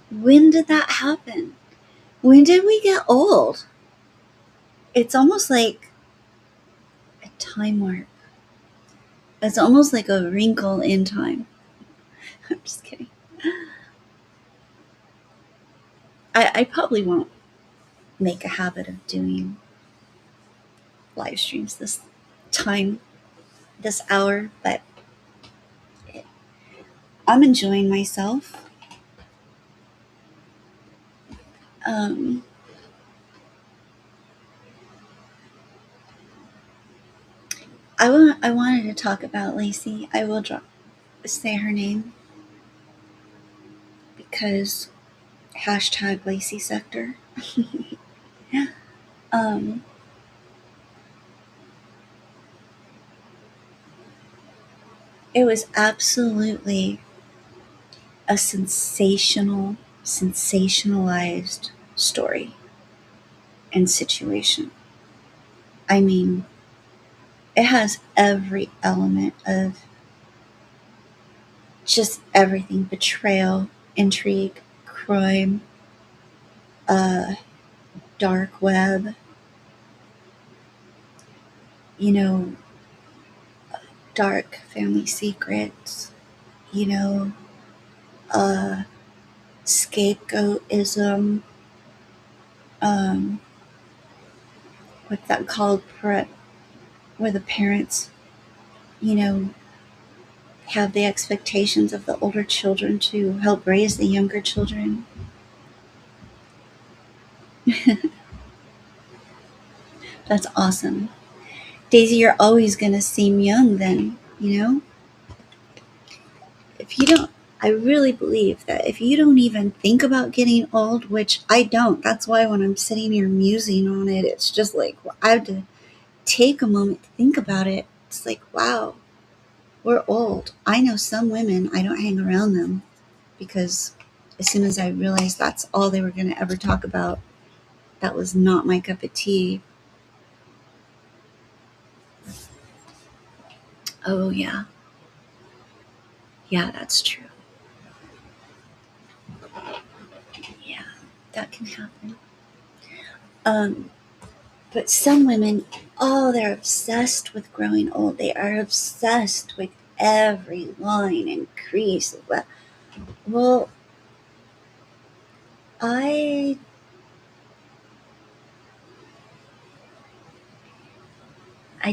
When did that happen? When did we get old? It's almost like a time warp. It's almost like a wrinkle in time. I'm just kidding. I probably won't make a habit of doing live streams this time, this hour, but I'm enjoying myself. Um, I wanted to talk about Lacey. I will say her name because hashtag Lacey Sector. um, it was absolutely a sensationalized story and situation. I mean, it has every element of just everything: betrayal, intrigue, crime, dark web, you know, dark family secrets, you know, scapegoatism, um, what's that called? Where the parents, you know, have the expectations of the older children to help raise the younger children. That's awesome. Daisy, you're always going to seem young then, you know? If you don't, I really believe that if you don't even think about getting old, which I don't, that's why when I'm sitting here musing on it, it's just like, I have to take a moment to think about it. It's like, wow, we're old. I know some women, I don't hang around them because as soon as I realized that's all they were going to ever talk about, that was not my cup of tea. Oh, yeah. Yeah, that's true. Yeah, that can happen. But some women, oh, they're obsessed with growing old. They are obsessed with every line and crease. Well, I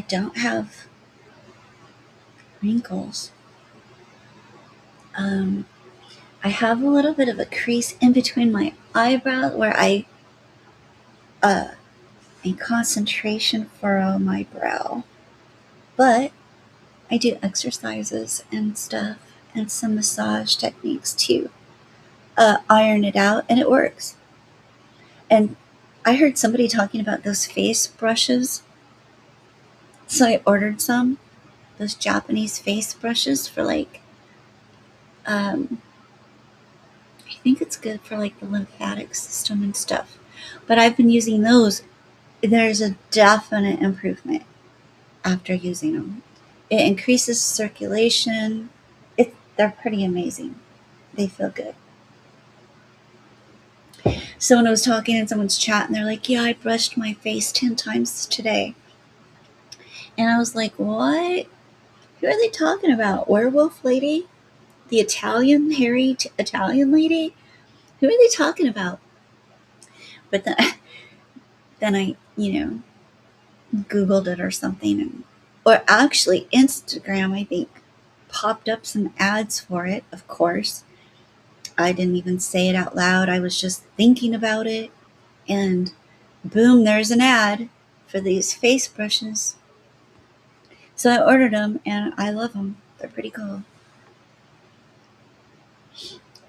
don't have wrinkles. I have a little bit of a crease in between my eyebrow where I, in concentration, furrow my brow. But I do exercises and stuff and some massage techniques to iron it out, and it works. And I heard somebody talking about those face brushes. So I ordered some, those Japanese face brushes for like, I think it's good for like the lymphatic system and stuff. But I've been using those. There's a definite improvement after using them. It increases circulation. They're pretty amazing. They feel good. So when I was talking in someone's chat and they're like, yeah, I brushed my face 10 times today. And I was like, what? Who are they talking about? Werewolf lady? The Italian, hairy Italian lady? Who are they talking about? But then I, Googled it or something. Or actually, Instagram, I think, popped up some ads for it, of course. I didn't even say it out loud. I was just thinking about it. And boom, there's an ad for these face brushes. So I ordered them and I love them. They're pretty cool.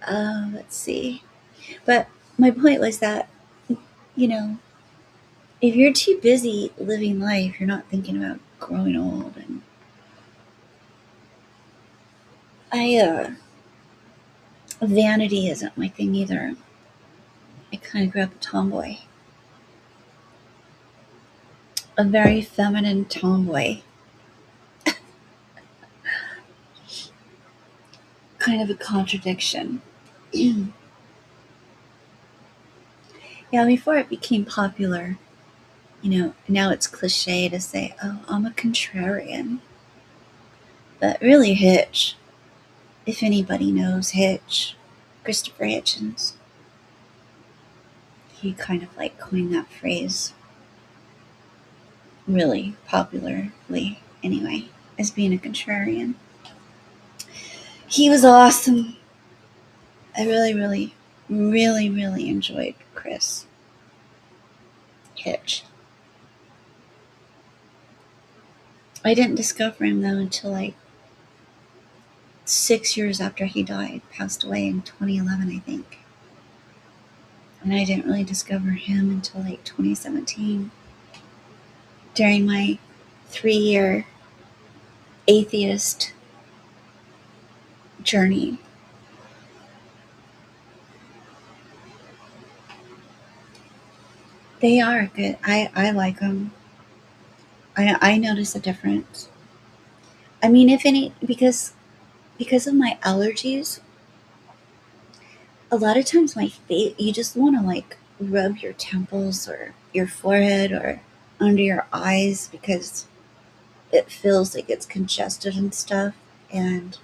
Let's see. But my point was that, if you're too busy living life, you're not thinking about growing old. And vanity isn't my thing either. I kind of grew up a tomboy. A very feminine tomboy. kind of a contradiction. Yeah, before it became popular, now it's cliche to say, oh, I'm a contrarian. But really, Hitch, if anybody knows Hitch, Christopher Hitchens, he kind of like coined that phrase really popularly anyway, as being a contrarian. He was awesome. I really, really, really, really enjoyed Chris Hitch. I didn't discover him though until like 6 years after he died, passed away in 2011, I think. And I didn't really discover him until like 2017 during my 3-year atheist journey. They are good. I like them. I notice a difference. I mean, if any, because of my allergies, a lot of times my face, you just want to like rub your temples or your forehead or under your eyes because it feels like it's congested and stuff. And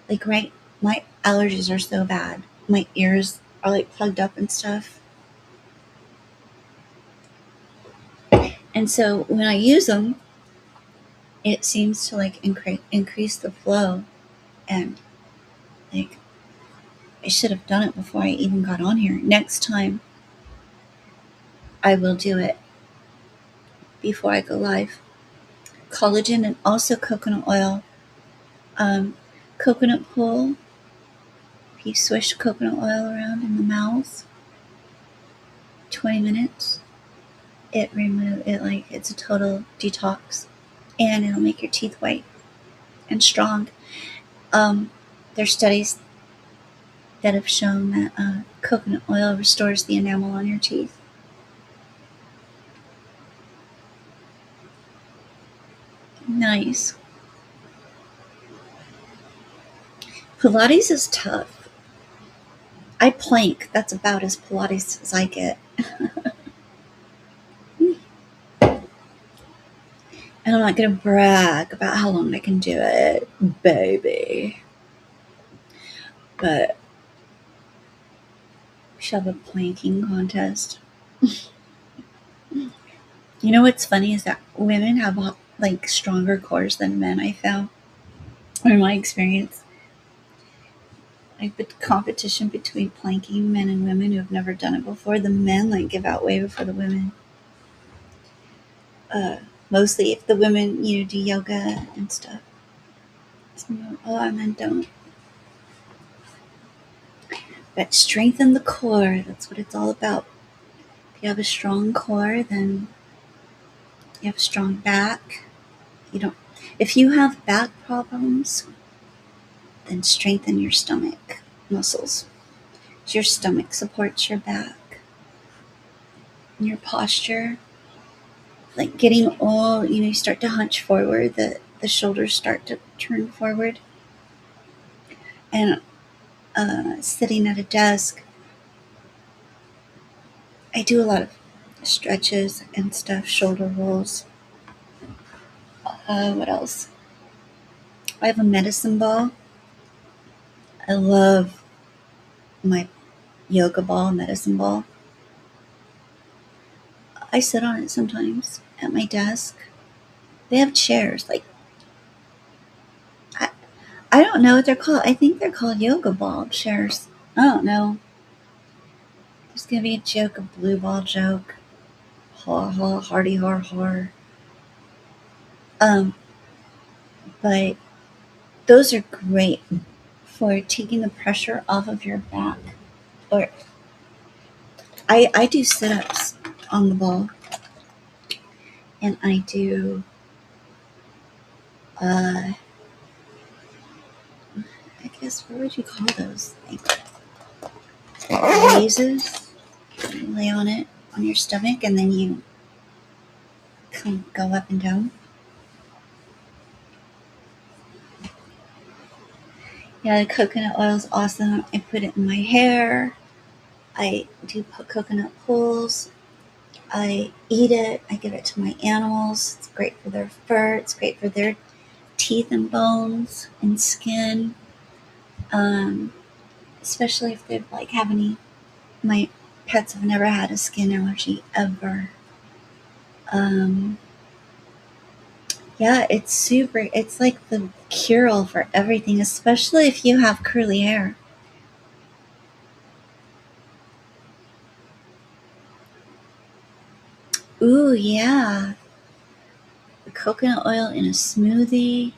like my allergies are so bad. My ears are like plugged up and stuff. And so when I use them, it seems to like increase the flow. And like, I should have done it before I even got on here. Next time I will do it before I go live. Collagen and also coconut oil. Coconut peel. If you swish coconut oil around in the mouth, 20 minutes, it's a total detox, and it'll make your teeth white and strong. There's studies that have shown that coconut oil restores the enamel on your teeth. Nice. Pilates is tough. I plank. That's about as Pilates as I get. And I'm not going to brag about how long I can do it, baby. But we should have a planking contest. You know what's funny is that women have like stronger cores than men, I found, or in my experience. Like the competition between planking men and women who have never done it before, the men like give out way before the women. Mostly if the women, do yoga and stuff. So, a lot of men don't. But strengthen the core. That's what it's all about. If you have a strong core, then you have a strong back. If you have back problems, then strengthen your stomach muscles. Your stomach supports your back. And your posture, like getting old, you start to hunch forward, the shoulders start to turn forward. And sitting at a desk, I do a lot of stretches and stuff, shoulder rolls. What else? I have a medicine ball. I love my yoga ball, medicine ball. I sit on it sometimes at my desk. They have chairs. Like, I don't know what they're called. I think they're called yoga ball chairs. I don't know. There's going to be a joke, a blue ball joke. Ha ha, hardy har har. But those are great for taking the pressure off of your back. Or I do sit-ups on the ball. And I do I guess, what would you call those? Like raises. You lay on it on your stomach and then you kind of go up and down. Yeah, the coconut oil is awesome. I put it in my hair. I do put coconut pulls. I eat it. I give it to my animals. It's great for their fur. It's great for their teeth and bones and skin. Um, Especially if they like have any. My pets have never had a skin allergy ever. Um, yeah, it's super. It's like the cure-all for everything, especially if you have curly hair. Ooh, yeah. The coconut oil in a smoothie.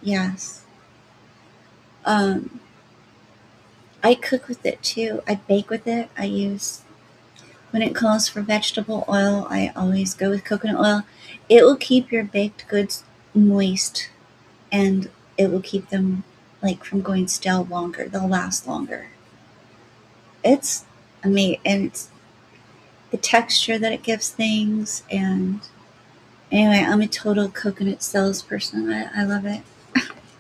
Yes. Um, I cook with it too. I bake with it. When it calls for vegetable oil, I always go with coconut oil. It will keep your baked goods moist, and it will keep them like from going stale longer. They'll last longer. It's amazing, and it's the texture that it gives things. And anyway, I'm a total coconut salesperson. I love it.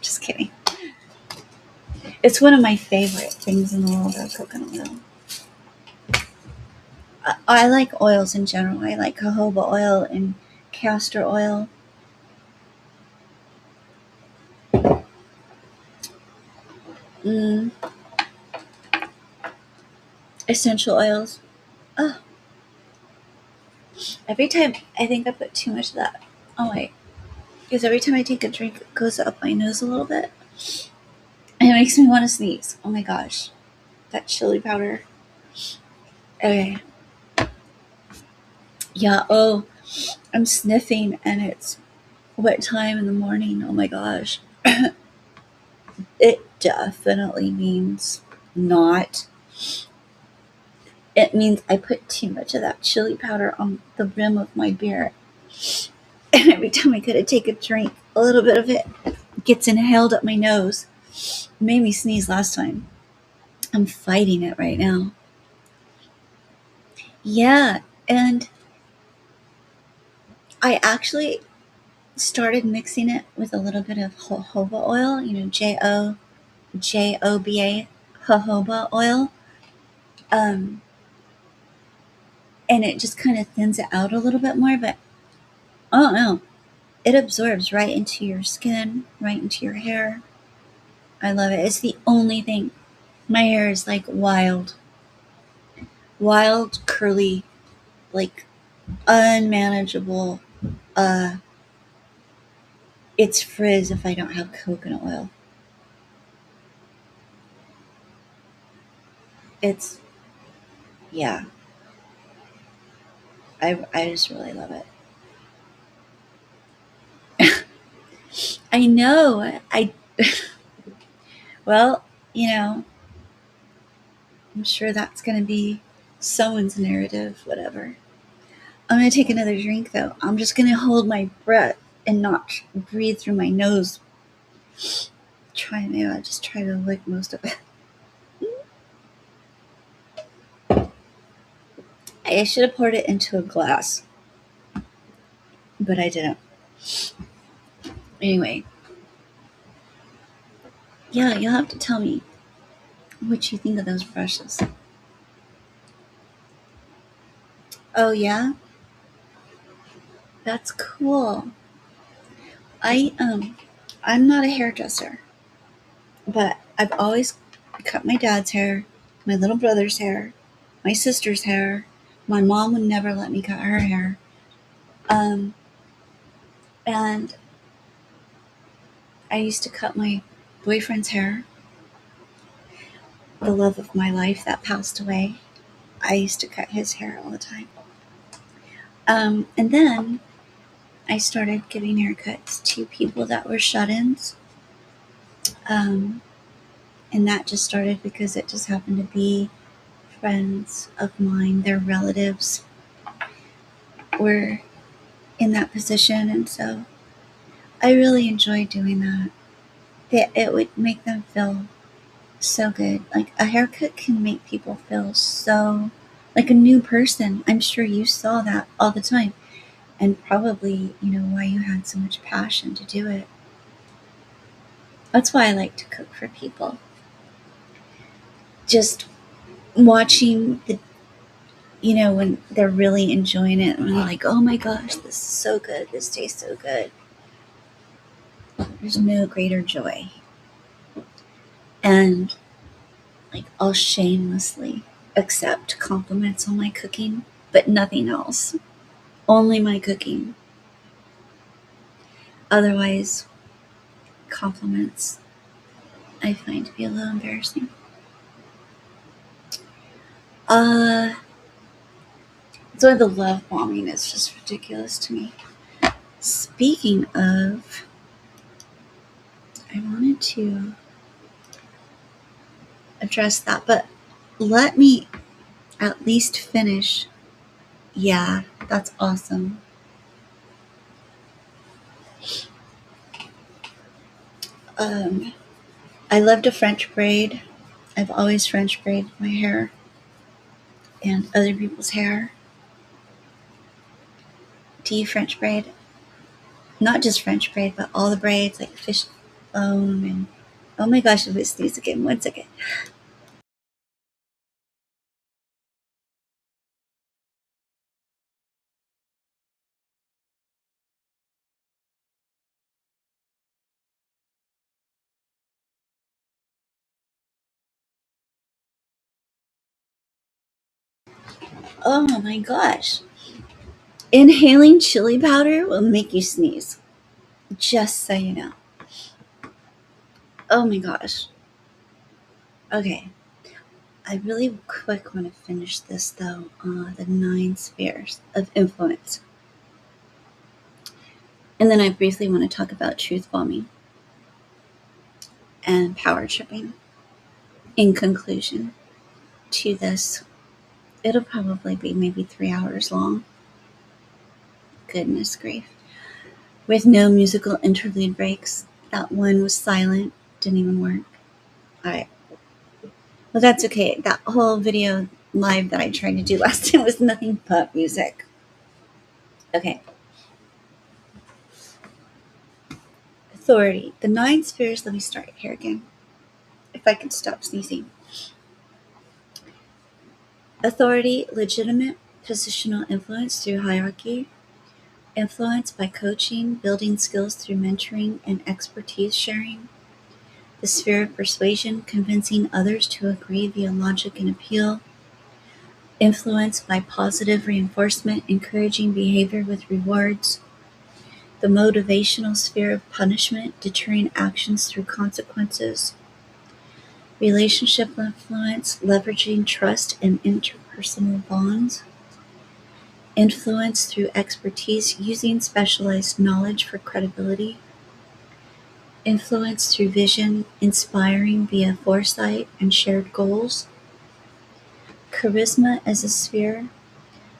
Just kidding. It's one of my favorite things in the world, of coconut oil. I like oils in general. I like jojoba oil and castor oil. Mm, Essential oils. Oh, every time I think I put too much of that. Oh wait, because every time I take a drink, it goes up my nose a little bit, and it makes me want to sneeze. Oh my gosh, that chili powder. Okay. Yeah. Oh, I'm sniffing, and it's what time in the morning? Oh my gosh. It definitely means not. It means I put too much of that chili powder on the rim of my beer. And every time I go to take a drink, a little bit of it gets inhaled up my nose. It made me sneeze last time. I'm fighting it right now. Yeah, and I actually started mixing it with a little bit of jojoba oil, Joba, jojoba oil. Um, and it just kind of thins it out a little bit more, but I don't know. It absorbs right into your skin, right into your hair. I love it. It's the only thing. My hair is like wild, curly, like unmanageable. Uh, it's frizz if I don't have coconut oil. It's, yeah, I just really love it. I know. Well, you know, I'm sure that's going to be someone's narrative, whatever. I'm going to take another drink though. I'm just going to hold my breath and not breathe through my nose. Maybe I'll just try to lick most of it. I should have poured it into a glass, but I didn't. Anyway, yeah, you'll have to tell me what you think of those brushes. Oh yeah? That's cool. I I'm not a hairdresser, but I've always cut my dad's hair, my little brother's hair, my sister's hair. My mom would never let me cut her hair. Um and I used to cut my boyfriend's hair, the love of my life that passed away. I used to cut his hair all the time. And then I started giving haircuts to people that were shut-ins. Um, and that just started because it just happened to be friends of mine, their relatives were in that position. And so I really enjoyed doing that. It would make them feel so good. Like a haircut can make people feel so like a new person. I'm sure you saw that all the time. And probably, why you had so much passion to do it. That's why I like to cook for people. Just watching when they're really enjoying it and they're like, oh my gosh, this is so good. This tastes so good. There's no greater joy. And like, I'll shamelessly accept compliments on my cooking, but nothing else. Only my cooking. Otherwise, compliments I find to be a little embarrassing. So the love bombing is just ridiculous to me. Speaking of, I wanted to address that, but let me at least finish. Yeah, that's awesome. I love to French braid. I've always French braided my hair and other people's hair. Do you French braid? Not just French braid, but all the braids, like fish bone and oh my gosh, if it sneeze again, 1 second. Oh my gosh. Inhaling chili powder will make you sneeze. Just so you know. Oh my gosh. Okay. I really quick want to finish this though. The 9 spheres of influence. And then I briefly want to talk about truth bombing and power tripping. In conclusion to this, it'll probably be maybe 3 hours long. Goodness grief. With no musical interlude breaks. That one was silent, didn't even work. Alright. Well, that's okay. That whole video live that I tried to do last time was nothing but music. Okay. Authority. The 9 spheres, let me start here again. If I could stop sneezing. Authority, legitimate positional influence through hierarchy. Influence by coaching, building skills through mentoring and expertise sharing. The sphere of persuasion, convincing others to agree via logic and appeal. Influence by positive reinforcement, encouraging behavior with rewards. The motivational sphere of punishment, deterring actions through consequences. Relationship influence, leveraging trust and interpersonal bonds. Influence through expertise, using specialized knowledge for credibility. Influence through vision, inspiring via foresight and shared goals. Charisma as a sphere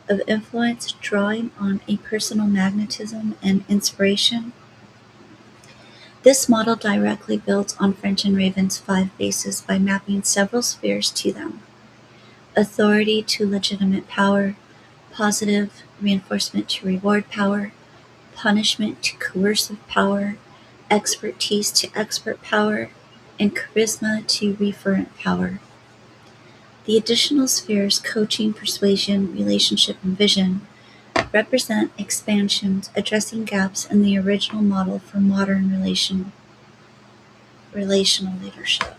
of influence, drawing on a personal magnetism and inspiration. This model directly builds on French and Raven's 5 bases by mapping several spheres to them. Authority to legitimate power, positive reinforcement to reward power, punishment to coercive power, expertise to expert power, and charisma to referent power. The additional spheres, coaching, persuasion, relationship, and vision, represent expansions addressing gaps in the original model for modern relational leadership.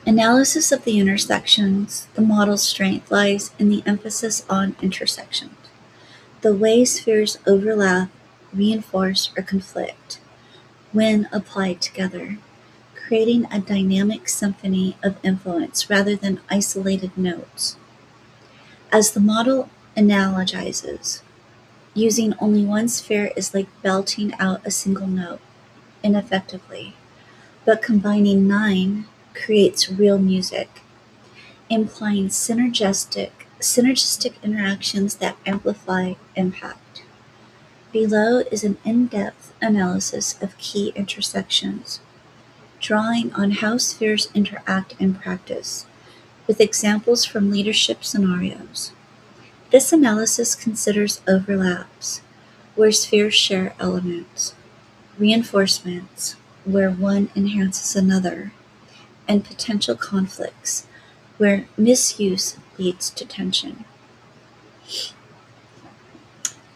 Analysis of the intersections. The model's strength lies in the emphasis on intersections, the way spheres overlap, reinforce, or conflict when applied together, creating a dynamic symphony of influence rather than isolated notes. As the model analogizes, using only one sphere is like belting out a single note ineffectively, but combining 9 creates real music, implying synergistic interactions that amplify impact. Below is an in-depth analysis of key intersections, drawing on how spheres interact in practice, with examples from leadership scenarios. This analysis considers overlaps, where spheres share elements, reinforcements, where one enhances another, and potential conflicts, where misuse leads to tension.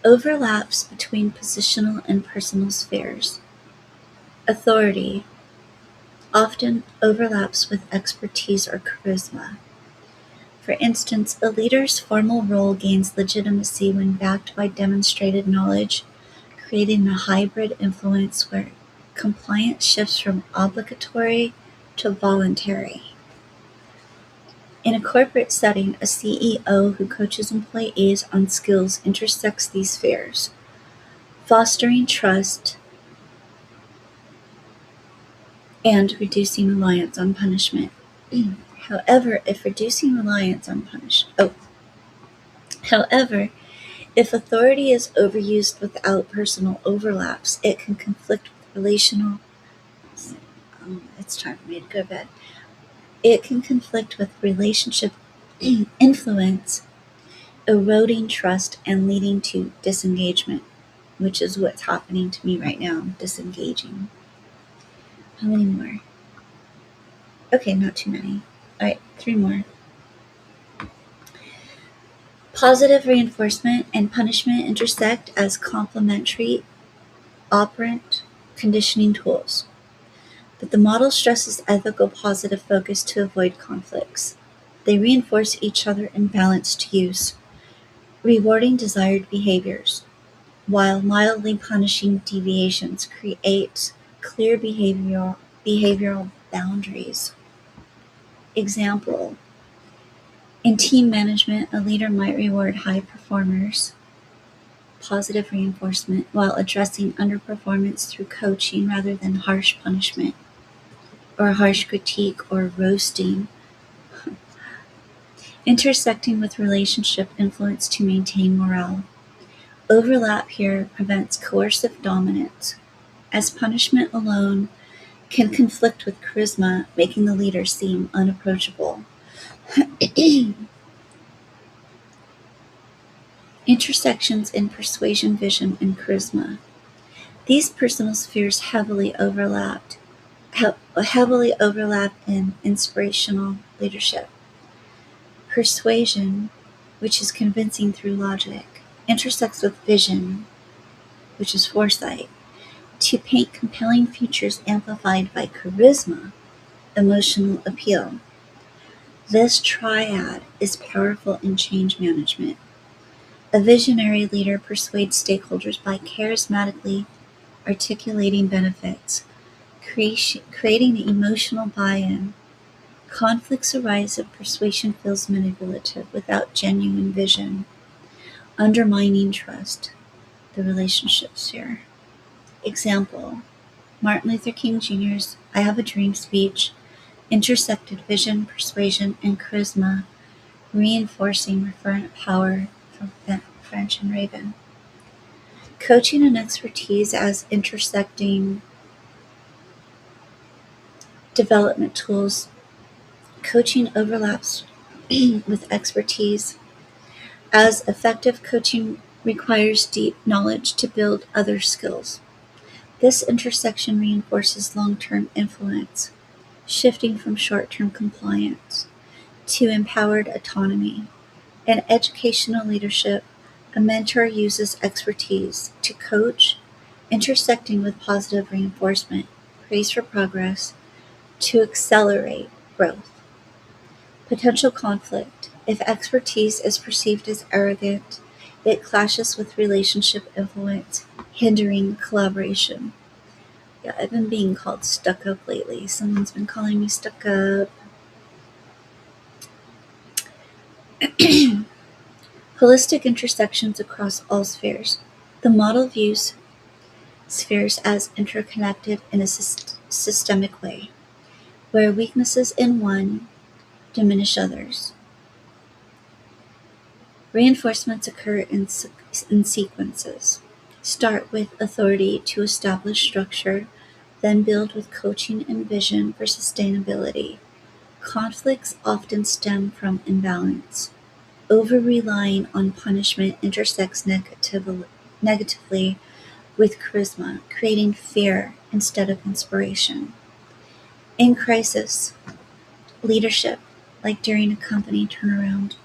Overlaps between positional and personal spheres. Authority often overlaps with expertise or charisma. For instance, a leader's formal role gains legitimacy when backed by demonstrated knowledge, creating a hybrid influence where compliance shifts from obligatory to voluntary. In a corporate setting, a CEO who coaches employees on skills intersects these spheres, fostering trust and reducing reliance on punishment. However, if authority is overused without personal overlaps, it can conflict with relational. It's time for me to go to bed. It can conflict with relationship influence, eroding trust and leading to disengagement, which is what's happening to me right now. I'm disengaging. How many more? Okay, not too many. All right, 3 more. Positive reinforcement and punishment intersect as complementary operant conditioning tools, but the model stresses ethical positive focus to avoid conflicts. They reinforce each in balanced use, rewarding desired behaviors, while mildly punishing deviations create clear behavioral boundaries. Example: in team management, a leader might reward high performers, positive reinforcement, while addressing underperformance through coaching rather than harsh punishment, or harsh critique or roasting, intersecting with relationship influence to maintain morale. Overlap here prevents coercive dominance, as punishment alone can conflict with charisma, making the leader seem unapproachable. Intersections in persuasion, vision, and charisma. These personal spheres heavily overlap in inspirational leadership. Persuasion, which is convincing through logic, intersects with vision, which is foresight, to paint compelling futures amplified by charisma, emotional appeal. This triad is powerful in change management. A visionary leader persuades stakeholders by charismatically articulating benefits, creating emotional buy-in. Conflicts arise if persuasion feels manipulative without genuine vision, undermining trust, the relationship sphere. Example: Martin Luther King Jr.'s "I Have a Dream" speech intersected vision, persuasion, and charisma, reinforcing referent power from French and Raven. Coaching and expertise as intersecting development tools. Coaching overlaps with expertise, as effective coaching requires deep knowledge to build other skills. This intersection reinforces long-term influence, shifting from short-term compliance to empowered autonomy. In educational leadership, a mentor uses expertise to coach, intersecting with positive reinforcement, praise for progress, to accelerate growth. Potential conflict. If expertise is perceived as arrogant, it clashes with relationship influence, hindering collaboration. Yeah, I've been being called stuck up lately. Someone's been calling me stuck up. Holistic intersections across all spheres. The model views spheres as interconnected in a systemic way, where weaknesses in one diminish others. Reinforcements occur in sequences. Start with authority to establish structure, then build with coaching and vision for sustainability. Conflicts often stem from imbalance. Over-relying on punishment intersects negatively with charisma, creating fear instead of inspiration. In crisis, leadership, like during a company turnaround,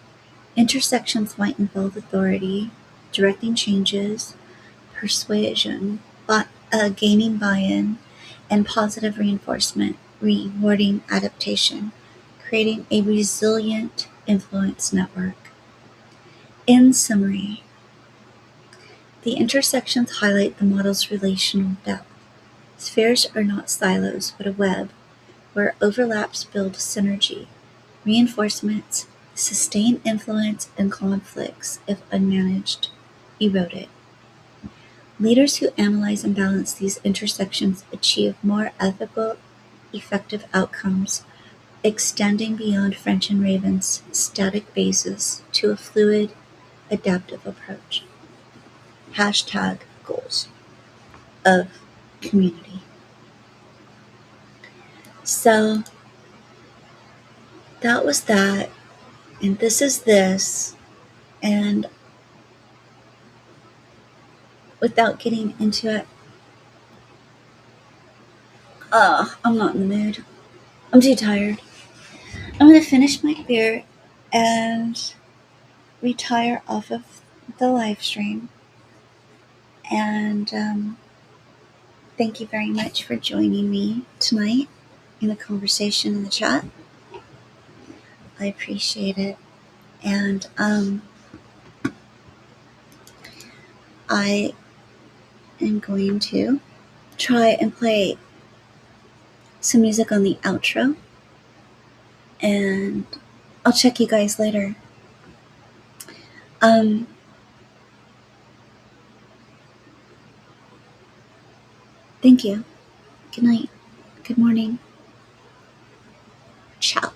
intersections might involve authority, directing changes, persuasion, gaining buy-in, and positive reinforcement, rewarding adaptation, creating a resilient influence network. In summary, the intersections highlight the model's relational depth. Spheres are not silos, but a web where overlaps build synergy, reinforcements, sustain influence, and conflicts, if unmanaged, erode it. Leaders who analyze and balance these intersections achieve more ethical, effective outcomes, extending beyond French and Raven's static basis to a fluid, adaptive approach. #goals of community. So that was that, and this is this, and without getting into it, I'm not in the mood. I'm too tired. I'm going to finish my beer and retire off of the live stream. And thank you very much for joining me tonight in the conversation in the chat. I appreciate it. And I am going to try and play some music on the outro. And I'll check you guys later. Thank you. Good night. Good morning. Ciao.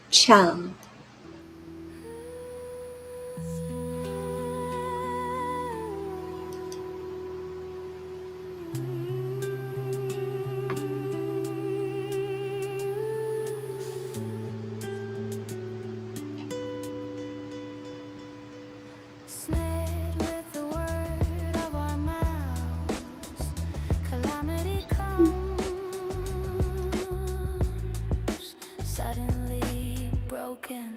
Ciao. Snared with the word of our mouths, calamity comes, suddenly broken.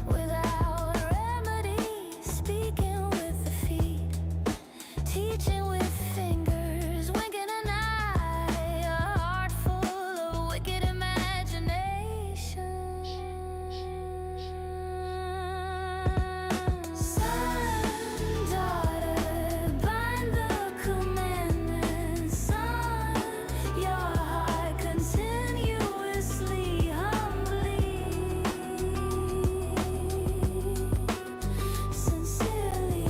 Without remedy, speaking with the feet, teaching with fingers, winking an eye, a heart full of wicked imagination. Son, daughter, bind the commandments. Son, your heart continuously, humbly, sincerely.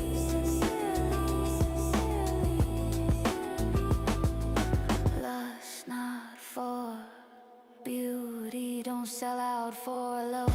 Lust not for beauty, don't sell out for love.